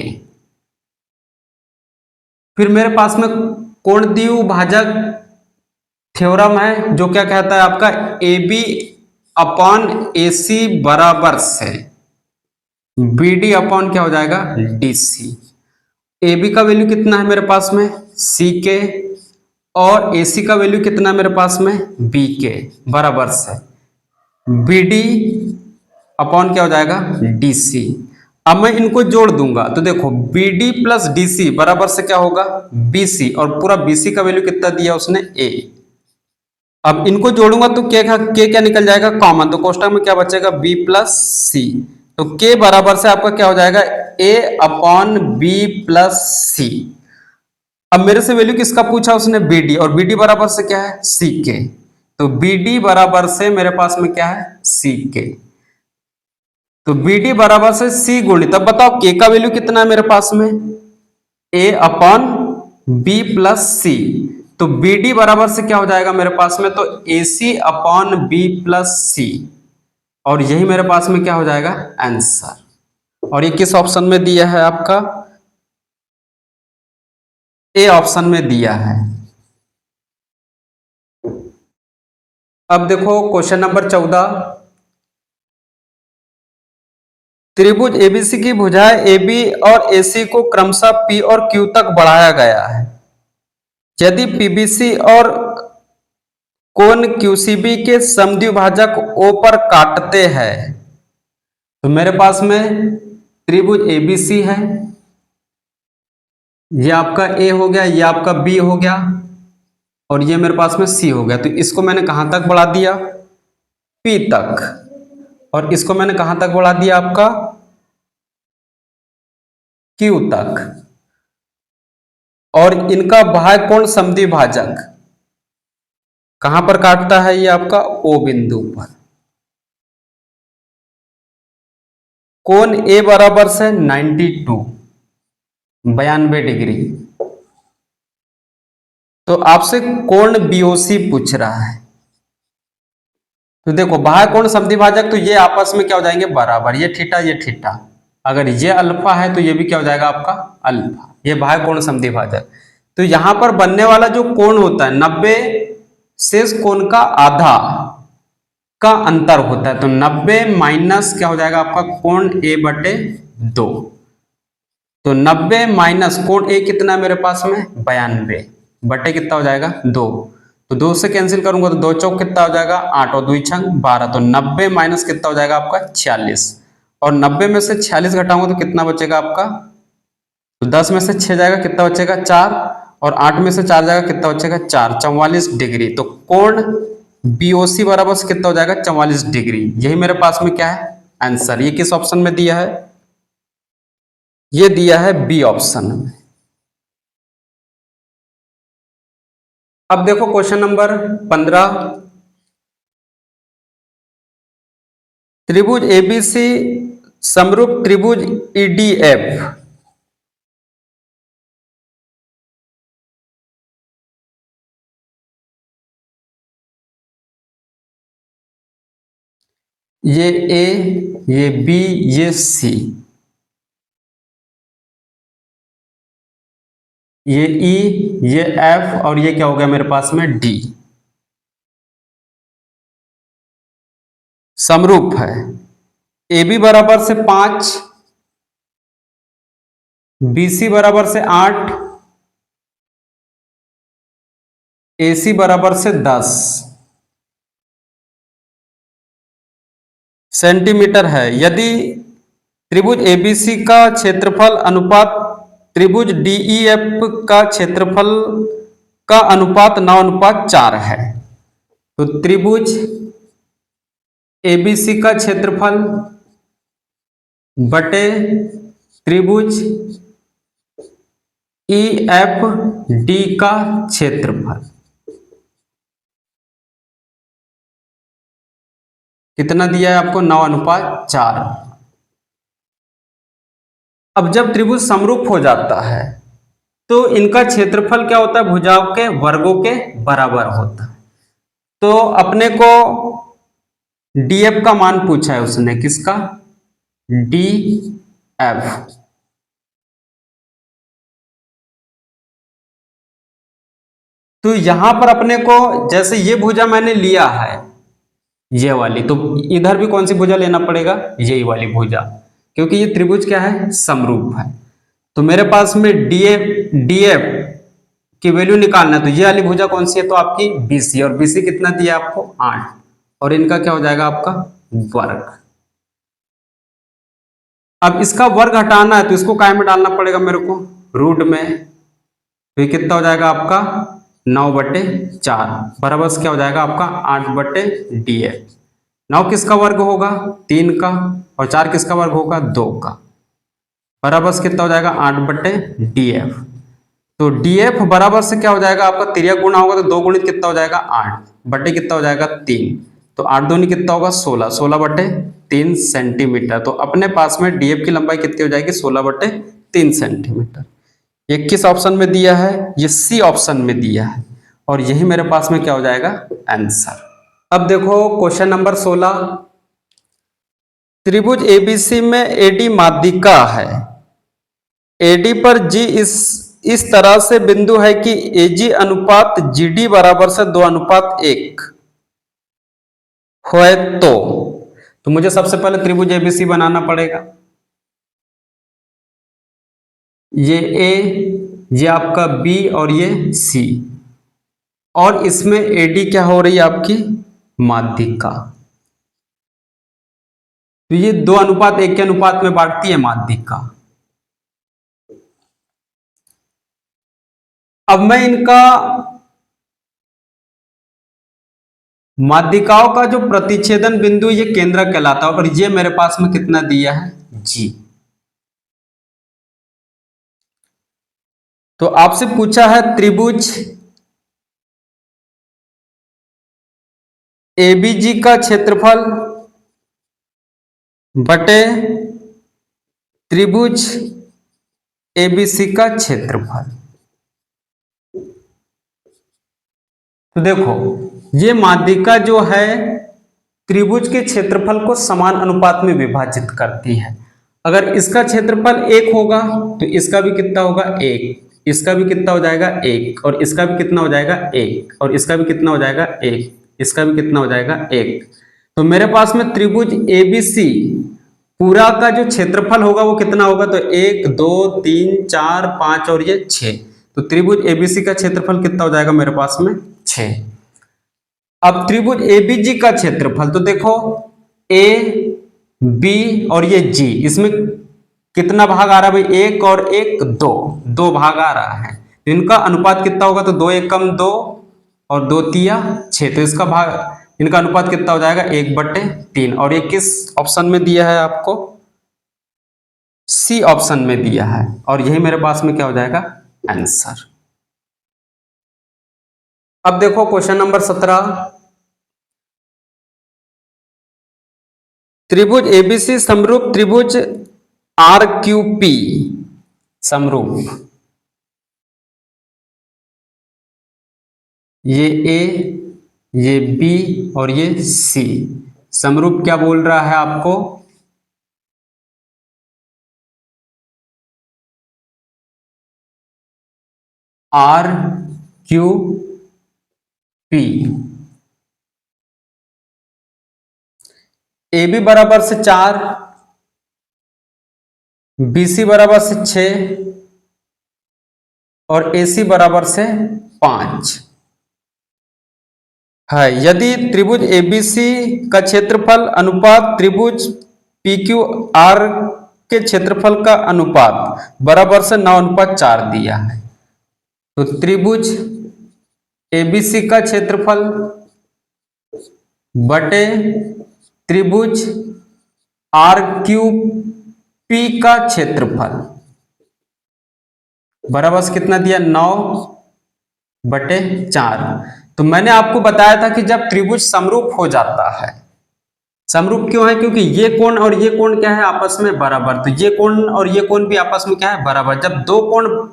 फिर मेरे पास में कोण द्विभाजक थ्योरम है, जो क्या कहता है आपका ए बी अपॉन ए सी बराबर से बी डी अपॉन क्या हो जाएगा डी सी। ए बी का वैल्यू कितना है मेरे पास में सी के, और ए सी का वैल्यू कितना है मेरे पास में बी के, बराबर से बी डी अपॉन क्या हो जाएगा डी सी। अब मैं इनको जोड़ दूंगा, तो देखो B D plus D C बराबर से क्या होगा बी सी, और पूरा बी सी का वैल्यू कितना दिया उसने ए। अब इनको जोड़ूंगा तो के क्या निकल जाएगा कॉमन, तो कोष्टक में क्या बचेगा बी प्लस सी, तो के बराबर से आपका क्या हो जाएगा ए अपॉन बी प्लस सी। अब मेरे से वैल्यू किसका पूछा उसने बी डी, और बी डी बराबर से क्या है सी के, तो बी डी बराबर से मेरे पास में क्या है सी के, तो बी डी बराबर से सी गुणित, अब बताओ के का वैल्यू कितना है मेरे पास में ए अपॉन बी प्लस सी, तो बी डी बराबर से क्या हो जाएगा मेरे पास में, तो ए सी अपॉन बी प्लस सी, और यही मेरे पास में क्या हो जाएगा आंसर। और ये किस ऑप्शन में दिया है आपका, ए ऑप्शन में दिया है। अब देखो क्वेश्चन नंबर 14, त्रिभुज एबीसी की भुजाएं एबी और एसी को क्रमशः पी और क्यू तक बढ़ाया गया है। यदि पीबीसी और कोण क्यूसीबी के समद्विभाजक ओ पर काटते हैं, तो मेरे पास में त्रिभुज एबीसी है, ये आपका ए हो गया, ये आपका बी हो गया, और ये मेरे पास में सी हो गया, तो इसको मैंने कहां तक बढ़ा दिया पी तक, और इसको मैंने कहां तक बढ़ा दिया आपका क्यू तक, और इनका बाह्य कोण समद्विभाजक कहां पर काटता है, ये आपका ओ बिंदु पर। कोण ए बराबर से 92, 92 डिग्री। तो आपसे कोण बीओसी पूछ रहा है। तो देखो बाह्य कोण समद्विभाजक, तो ये आपस में क्या हो जाएंगे, बराबर, ये थीटा ये थीटा। अगर ये अल्फा है तो ये भी क्या हो जाएगा आपका अल्फा, ये बाह्य कोण समद्विभाजक। तो यहां पर बनने वाला जो कोण होता है 90 शेष कोण का आधा का अंतर होता है। तो 90 माइनस क्या हो जाएगा आपका कोण ए बटे 2। तो 90 माइनस कोण ए कितना मेरे पास में 92 बटे कितना हो जाएगा 2। तो 2 से कैंसिल करूंगा तो 2 चौक कितना हो जाएगा 8 और 2 छंग 12। तो 90 माइनस कितना हो जाएगा आपका 46। और 90 में से 46 घटाऊंगा तो कितना बचेगा आपका, तो 10 में से 6 जाएगा कितना बचेगा 4, और 8 में से 4 जाएगा कितना बचेगा 4, 44 डिग्री। तो कोण बीओसी बराबर से कितना हो जाएगा 44 डिग्री। यही मेरे पास में क्या है आंसर। ये किस ऑप्शन में दिया है, ये दिया है बी ऑप्शन में। अब देखो क्वेश्चन नंबर 15, त्रिभुज एबीसी समरूप त्रिभुज ईडीएफ ये ए, ये बी, ये सी, ये ई, ये एफ, और ये क्या हो गया मेरे पास में डी, समरूप है। ए बी बराबर से 5, बी सी बराबर से 8, ए सी बराबर से 10 सेंटीमीटर है। यदि त्रिभुज एबीसी का क्षेत्रफल अनुपात त्रिभुज डीईएफ का क्षेत्रफल का अनुपात 9:4 है, तो त्रिभुज एबीसी का क्षेत्रफल बटे त्रिभुज ईएफ डी का क्षेत्रफल कितना दिया है आपको 9:4। अब जब त्रिभुज समरूप हो जाता है तो इनका क्षेत्रफल क्या होता है, भुजाओं के वर्गों के बराबर होता है। तो अपने को डीएफ का मान पूछा है उसने, किसका, डी एफ। तो यहां पर अपने को जैसे ये भुजा मैंने लिया है ये वाली, तो इधर भी कौन सी भुजा लेना पड़ेगा, यही वाली भुजा, क्योंकि ये त्रिभुज क्या है समरूप है। तो मेरे पास में डीएफ की वैल्यू निकालना है, तो ये वाली भुजा कौन सी है, तो आपकी बीसी, और बीसी कितना दिया आपको 8, और इनका क्या हो जाएगा आपका वर्ग। अब इसका वर्ग हटाना है तो इसको काय में डालना पड़ेगा मेरे को, रूट में। तो ये कितना हो जाएगा आपका 9/4 बराबर से क्या हो जाएगा आपका 8/df। 9 किसका वर्ग होगा 3 का, और 4 किसका वर्ग होगा 2 का, बराबर से कितना हो जाएगा 8/df। तो df बराबर से क्या हो जाएगा आपका, तिर्यक गुणा होगा तो 2 गुणित कितना हो जाएगा 8 बटे कितना हो जाएगा 3। तो 8 दूनी कितना होगा 16, 16/3 सेंटीमीटर। तो अपने पास में df की लंबाई कितनी हो जाएगी 16/3 सेंटीमीटर। ये किस ऑप्शन में दिया है, ये सी ऑप्शन में दिया है, और यही मेरे पास में क्या हो जाएगा आंसर। अब देखो क्वेश्चन नंबर 16, त्रिभुज एबीसी में एडी माध्यिका है। एडी पर जी इस तरह से बिंदु है कि एजी अनुपात जीडी बराबर से 2:1 है। तो मुझे सबसे पहले त्रिभुज एबीसी बनाना पड़ेगा। ये ए, ये आपका बी, और ये सी, और इसमें एडी क्या हो रही है आपकी माध्यिका। तो ये 2:1 के अनुपात में बांटती है माध्यिका। अब मैं इनका माध्यिकाओं का जो प्रतिच्छेदन बिंदु ये केंद्रक कहलाता है, और ये मेरे पास में कितना दिया है जी। तो आपसे पूछा है त्रिभुज एबीजी का क्षेत्रफल बटे त्रिभुज एबीसी का क्षेत्रफल। तो देखो, ये माध्यिका जो है त्रिभुज के क्षेत्रफल को समान अनुपात में विभाजित करती है। अगर इसका क्षेत्रफल 1 होगा तो इसका भी कितना होगा 1, इसका भी कितना हो जाएगा 1, और इसका भी कितना हो जाएगा 1, और इसका भी कितना हो जाएगा 1, इसका भी कितना हो जाएगा 1। तो मेरे पास में त्रिभुज एबीसी पूरा का जो क्षेत्रफल होगा वो कितना होगा, तो 1 2 3 4 5 और ये 6। तो त्रिभुज एबीसी का क्षेत्रफल कितना हो जाएगा मेरे पास में 6। अब त्रिभुज एबीजी का क्षेत्रफल, तो देखो ए बी और ये जी, इसमें कितना भाग आ रहा है भाई, 1 और 1 2, 2 भाग आ रहा है। तो इनका अनुपात कितना होगा, तो 2 एकम 2 और 2 तिया 6। तो इसका भाग, इनका अनुपात कितना हो जाएगा 1/3। और ये किस ऑप्शन में दिया है आपको, सी ऑप्शन में दिया है, और यही मेरे पास में क्या हो जाएगा आंसर। अब देखो क्वेश्चन नंबर 17, त्रिभुज एबीसी समरूप त्रिभुज आर क्यू पी समरूप, ये ए, ये बी और ये सी समरूप क्या बोल रहा है आपको, R Q P. A B बराबर से 4, बी सी बराबर से 6 और ए सी बराबर से 5 है। यदि त्रिभुज एबीसी का क्षेत्रफल अनुपात त्रिभुज पी क्यू आर के क्षेत्रफल का अनुपात बराबर से 9:4 दिया है, तो त्रिभुज एबीसी का क्षेत्रफल बटे त्रिभुज आर क्यू पी का क्षेत्रफल बराबर से कितना दिया 9/4। तो मैंने आपको बताया था कि जब त्रिभुज समरूप हो जाता है, समरूप क्यों है, क्योंकि ये कोण और ये कोण क्या है आपस में बराबर, तो ये कोण और ये कोण भी आपस में क्या है बराबर। जब दो कोण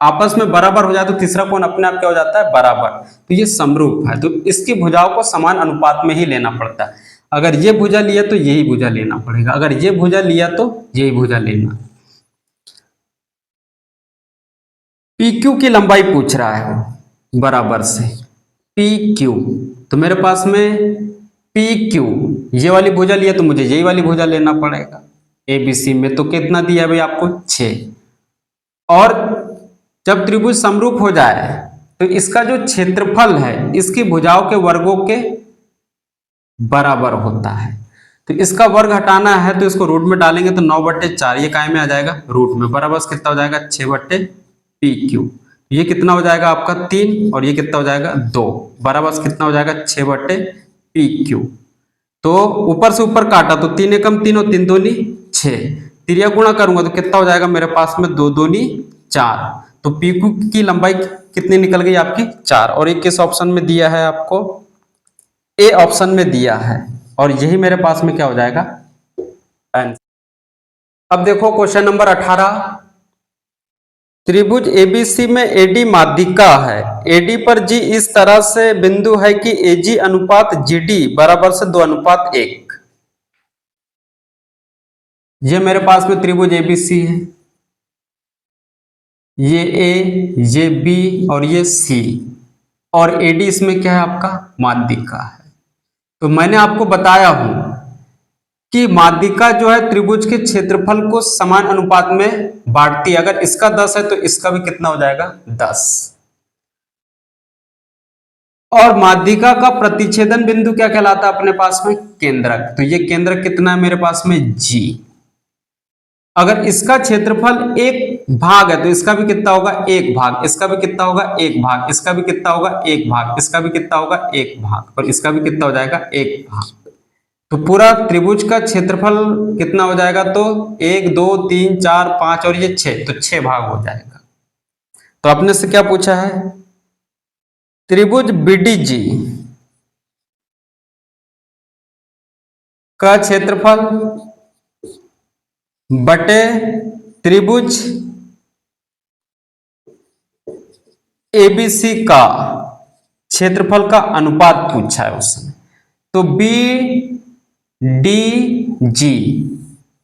आपस में बराबर हो जाए तो तीसरा कोण अपने आप क्या हो जाता है बराबर, तो ये समरूप है। तो इसकी भुजाओं को समान अनुपात में ही लेना पड़ता है। अगर ये भुजा लिया तो यही भुजा लेना पड़ेगा, अगर ये भुजा लिया तो यही भुजा लेना। पी क्यू की लंबाई पूछ रहा है बराबर से पी क्यू, तो मेरे पास में पी क्यू ये वाली भुजा लिया तो मुझे यही वाली भुजा लेना पड़ेगा। ए बी सी में तो कितना दिया है भाई आपको 6, और जब त्रिभुज समरूप हो जाए तो इसका जो क्षेत्रफल है इसकी भुजाओं के वर्गों के बराबर होता है। तो इसका वर्ग हटाना है तो इसको रूट में डालेंगे तो 9/4 ये काय में आ जाएगा रूट में, बराबर कितना हो जाएगा 6/पी क्यू। ये कितना हो जाएगा आपका 3 और ये कितना हो जाएगा 2, बराबर कितना हो जाएगा 6/पी क्यू। तो ऊपर से ऊपर काटा तो 3 एकम 3 और 3 दूनी 6, तिरिया गुणा करूंगा तो कितना हो जाएगा मेरे पास में 2 दूनी 4। तो पी क्यू की लंबाई कितनी निकल गई आपकी 4, और ये किस ऑप्शन में दिया है आपको, ए ऑप्शन में दिया है, और यही मेरे पास में क्या हो जाएगा आंसर। अब देखो क्वेश्चन नंबर 18, त्रिभुज एबीसी में एडी माध्यिका है, एडी पर जी इस तरह से बिंदु है कि एजी अनुपात जीडी बराबर से 2:1। ये मेरे पास में त्रिभुज एबीसी है, ये ए, ये बी और ये सी, और एडी इसमें क्या है आपका माध्यिका है। तो मैंने आपको बताया हूं कि माध्यिका जो है त्रिभुज के क्षेत्रफल को समान अनुपात में बांटती है। अगर इसका 10 है तो इसका भी कितना हो जाएगा 10। और माध्यिका का प्रतिच्छेदन बिंदु क्या कहलाता है अपने पास में केंद्रक, तो ये केंद्रक कितना है मेरे पास में जी। अगर इसका क्षेत्रफल 1 भाग है तो इसका भी कितना होगा 1 भाग, इसका भी कितना होगा 1 भाग, इसका भी कितना होगा 1 भाग, इसका भी कितना होगा 1 भाग, और इसका भी कितना हो जाएगा 1 भाग। तो पूरा त्रिभुज का क्षेत्रफल कितना हो जाएगा, तो 1 2 3 4 5 और ये 6, तो 6 भाग हो जाएगा। तो आपने से क्या पूछा है, त्रिभुज बीडीजी का क्षेत्रफल बटे त्रिभुज एबीसी का क्षेत्रफल का अनुपात पूछा है उसने। तो बी डी जी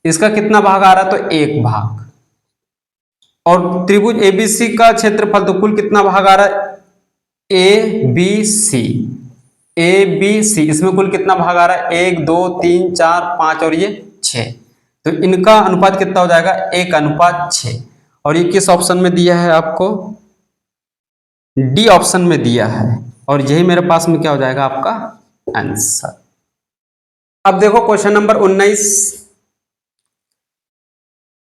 इसका कितना भाग आ रहा है? तो एक भाग। और त्रिभुज एबीसी का क्षेत्रफल तो कुल कितना भाग आ रहा है? A B C. A B C इसमें कुल कितना भाग आ रहा है? 1 2 3 4 5 और ये 6। तो इनका अनुपात कितना हो जाएगा? 1:6। और ये किस ऑप्शन में दिया है आपको? डी ऑप्शन में दिया है। और यही मेरे पास में क्या हो जाएगा आपका आंसर। अब देखो क्वेश्चन नंबर 19।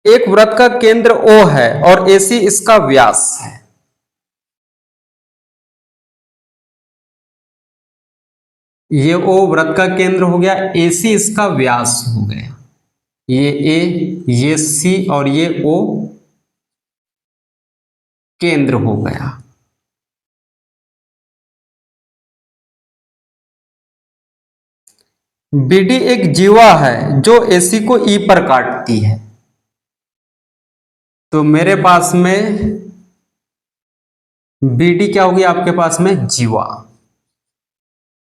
एक वृत्त का केंद्र O है और AC इसका व्यास है। ये O वृत्त का केंद्र हो गया, AC इसका व्यास हो गया। ये A, ये C और ये O केंद्र हो गया। BD एक जीवा है जो AC को E पर काटती है। तो मेरे पास में BD क्या होगी आपके पास में? जीवा।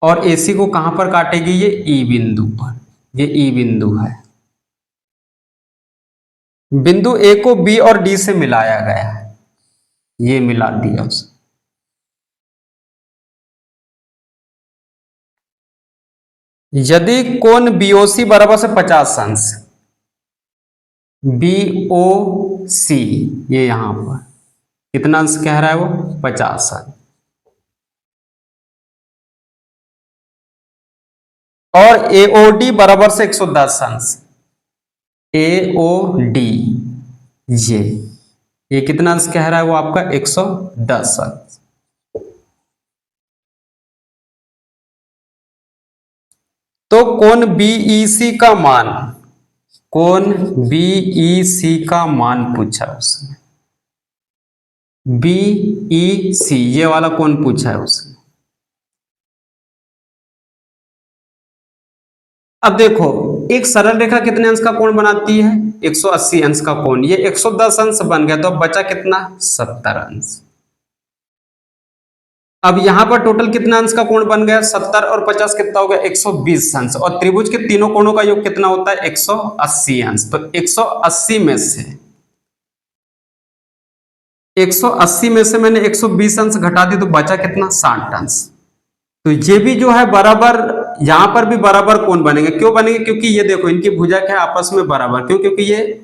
और AC को कहां पर काटेगी? ये E बिंदु पर। ये E बिंदु है। बिंदु A को B और D से मिलाया गया है। ये मिला दिया उसे। यदि कोण BOC बराबर से 50 अंश, BOC ये यहां पर कितना अंश कह रहा है वो? 50 अंश। और AOD बराबर से 110 अंश। AOD ये कितना अंश कह रहा है वो आपका? 110 अंश। तो कोण BEC का मान, कोण BEC का मान पूछा उसने। BEC ये वाला कोण पूछा है उसने। अब देखो एक सरल रेखा कितने अंश का कोण बनाती है? 180 अंश का कोण। ये 110 अंश बन गया तो अब बचा कितना? 70 अंश। अब यहां पर टोटल कितना अंश का कोण बन गया? 70 और 50 कितना हो गया? 120 अंश। और त्रिभुज के तीनों कोणों का योग कितना होता है? 180 अंश। तो 180 में से 180 में से मैंने 120 अंश घटा दी तो बचा कितना? 60 अंश। तो ये भी जो है बराबर, यहां पर भी बराबर कोण बनेंगे। क्यों बनेंगे? क्योंकि ये देखो इनकी भुजा क्या है? आपस में बराबर। क्यों? क्योंकि ये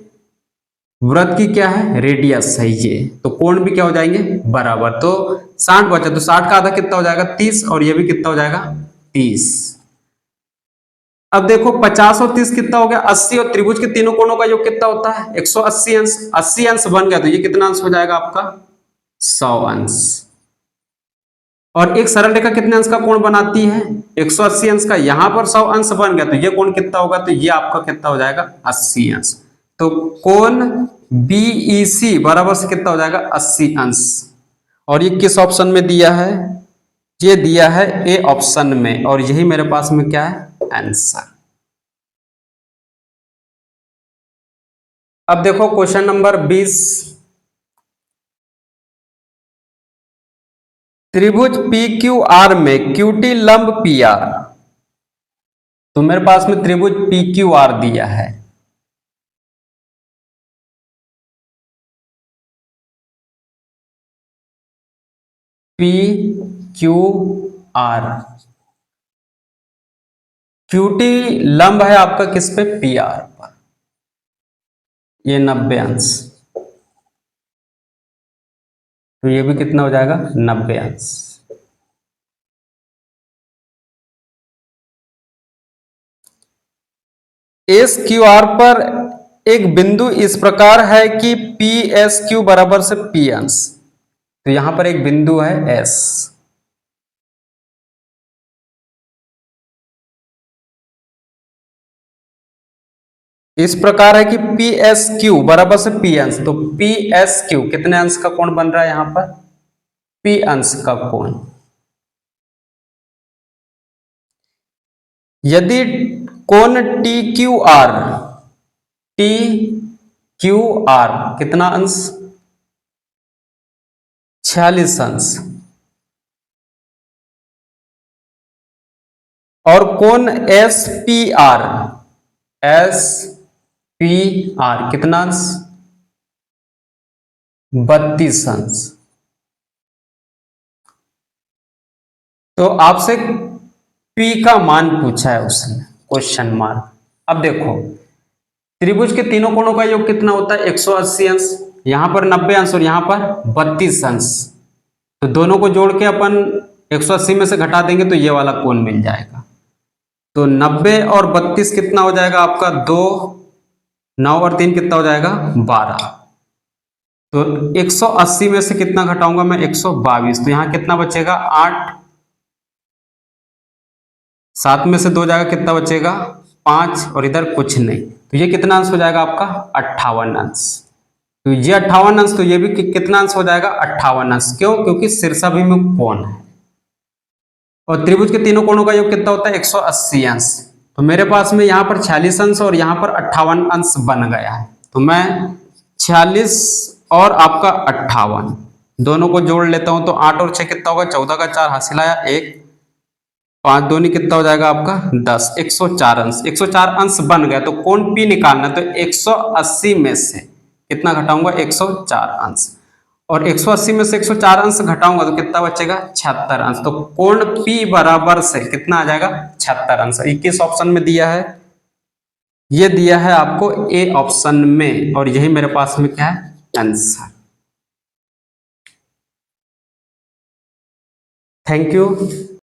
वृत्त की क्या है? रेडियस है ये। तो कोण भी क्या हो जाएंगे? बराबर। तो 60 बचा तो 60 का आधा कितना हो जाएगा? 30। और ये भी कितना हो जाएगा? 30। अब देखो 50 और 30 कितना हो गया? 80। और त्रिभुज के तीनों कोणों का योग कितना होता है? 180 अंश। 80 अंश बन गया तो ये कितना अंश हो जाएगा आपका? 100 अंश। और एक सरल रेखा कितने अंश का कोण बनाती है? 180 अंश का। यहां पर 100 अंश बन गया तो ये कोण कितना होगा? तो ये आपका कितना हो जाएगा? 80 अंश। तो कोण BEC बराबर से कितना हो जाएगा? 80 अंश। और ये किस ऑप्शन में दिया है? ये दिया है ए ऑप्शन में। और यही मेरे पास में क्या है? आंसर। अब देखो क्वेश्चन नंबर 20। त्रिभुज PQR में QT लंब PR। तो मेरे पास में त्रिभुज PQR दिया है। PQR QT लंब है आपका किस पे? PR पर। ये 90 अंश। तो ये भी कितना हो जाएगा? 90 अंश। SQR पर एक बिंदु इस प्रकार है कि PSQ बराबर से P अंश। तो यहां पर एक बिंदु है S। इस प्रकार है कि PSQ बराबर से P अंश। तो PSQ कितने अंश का कोण बन रहा है यहां पर? P अंश का कोण। यदि कोण TQR क्यू आर कितना अंश, 46 अंश। और कोण S P R, S P R कितना अंश, 32 अंश। तो आपसे P का मान पूछा है उसने, क्वेश्चन मार्क। अब देखो त्रिभुज के तीनों कोणों का योग कितना होता है, 180 अंश। यहां पर 90 अंश और यहां पर 32 अंश। तो दोनों को जोड़ के अपन 180 में से घटा देंगे तो ये वाला कोण मिल जाएगा। तो 90 और 32 कितना हो जाएगा आपका, 2, 9 और 3 कितना हो जाएगा, 12। तो 180 में से कितना घटाऊंगा मैं, 122। तो यहां कितना बचेगा, 8। 7 में से 2 जाएगा, कितना बचेगा, 5। और इधर कुछ नहीं। तो ये कितना अंश हो जाएगा आपका, 58 अंश। तो ये 58 अंश, तो ये भी कितना अंश हो जाएगा, 58 अंश। क्यों, क्योंकि शीर्षाभिमुख कोण है। और त्रिभुज के तीनों कोणों का योग कितना होता है, 180 अंश। तो मेरे पास में यहाँ पर 46 अंश और यहाँ पर 58 अंश बन गया है। तो मैं 46 और आपका 58 दोनों को जोड़ लेता हूं। तो 8 और 6 कितना होगा, 14 का 4 हासिल आया 1, 5 दूनी कितना हो जाएगा आपका 10, 104 अंश। 104 अंश बन गया। तो कोण P निकालना, तो 180 में से कितना घटाऊंगा, 104 अंश। और 180 में से 104 अंश घटाऊंगा तो कितना बचेगा, 76 अंश। तो कोण P बराबर से कितना आ जाएगा, 76 अंश। ये किस ऑप्शन में दिया है, ये दिया है आपको ए ऑप्शन में। और यही मेरे पास में क्या है, आंसर। Thank you.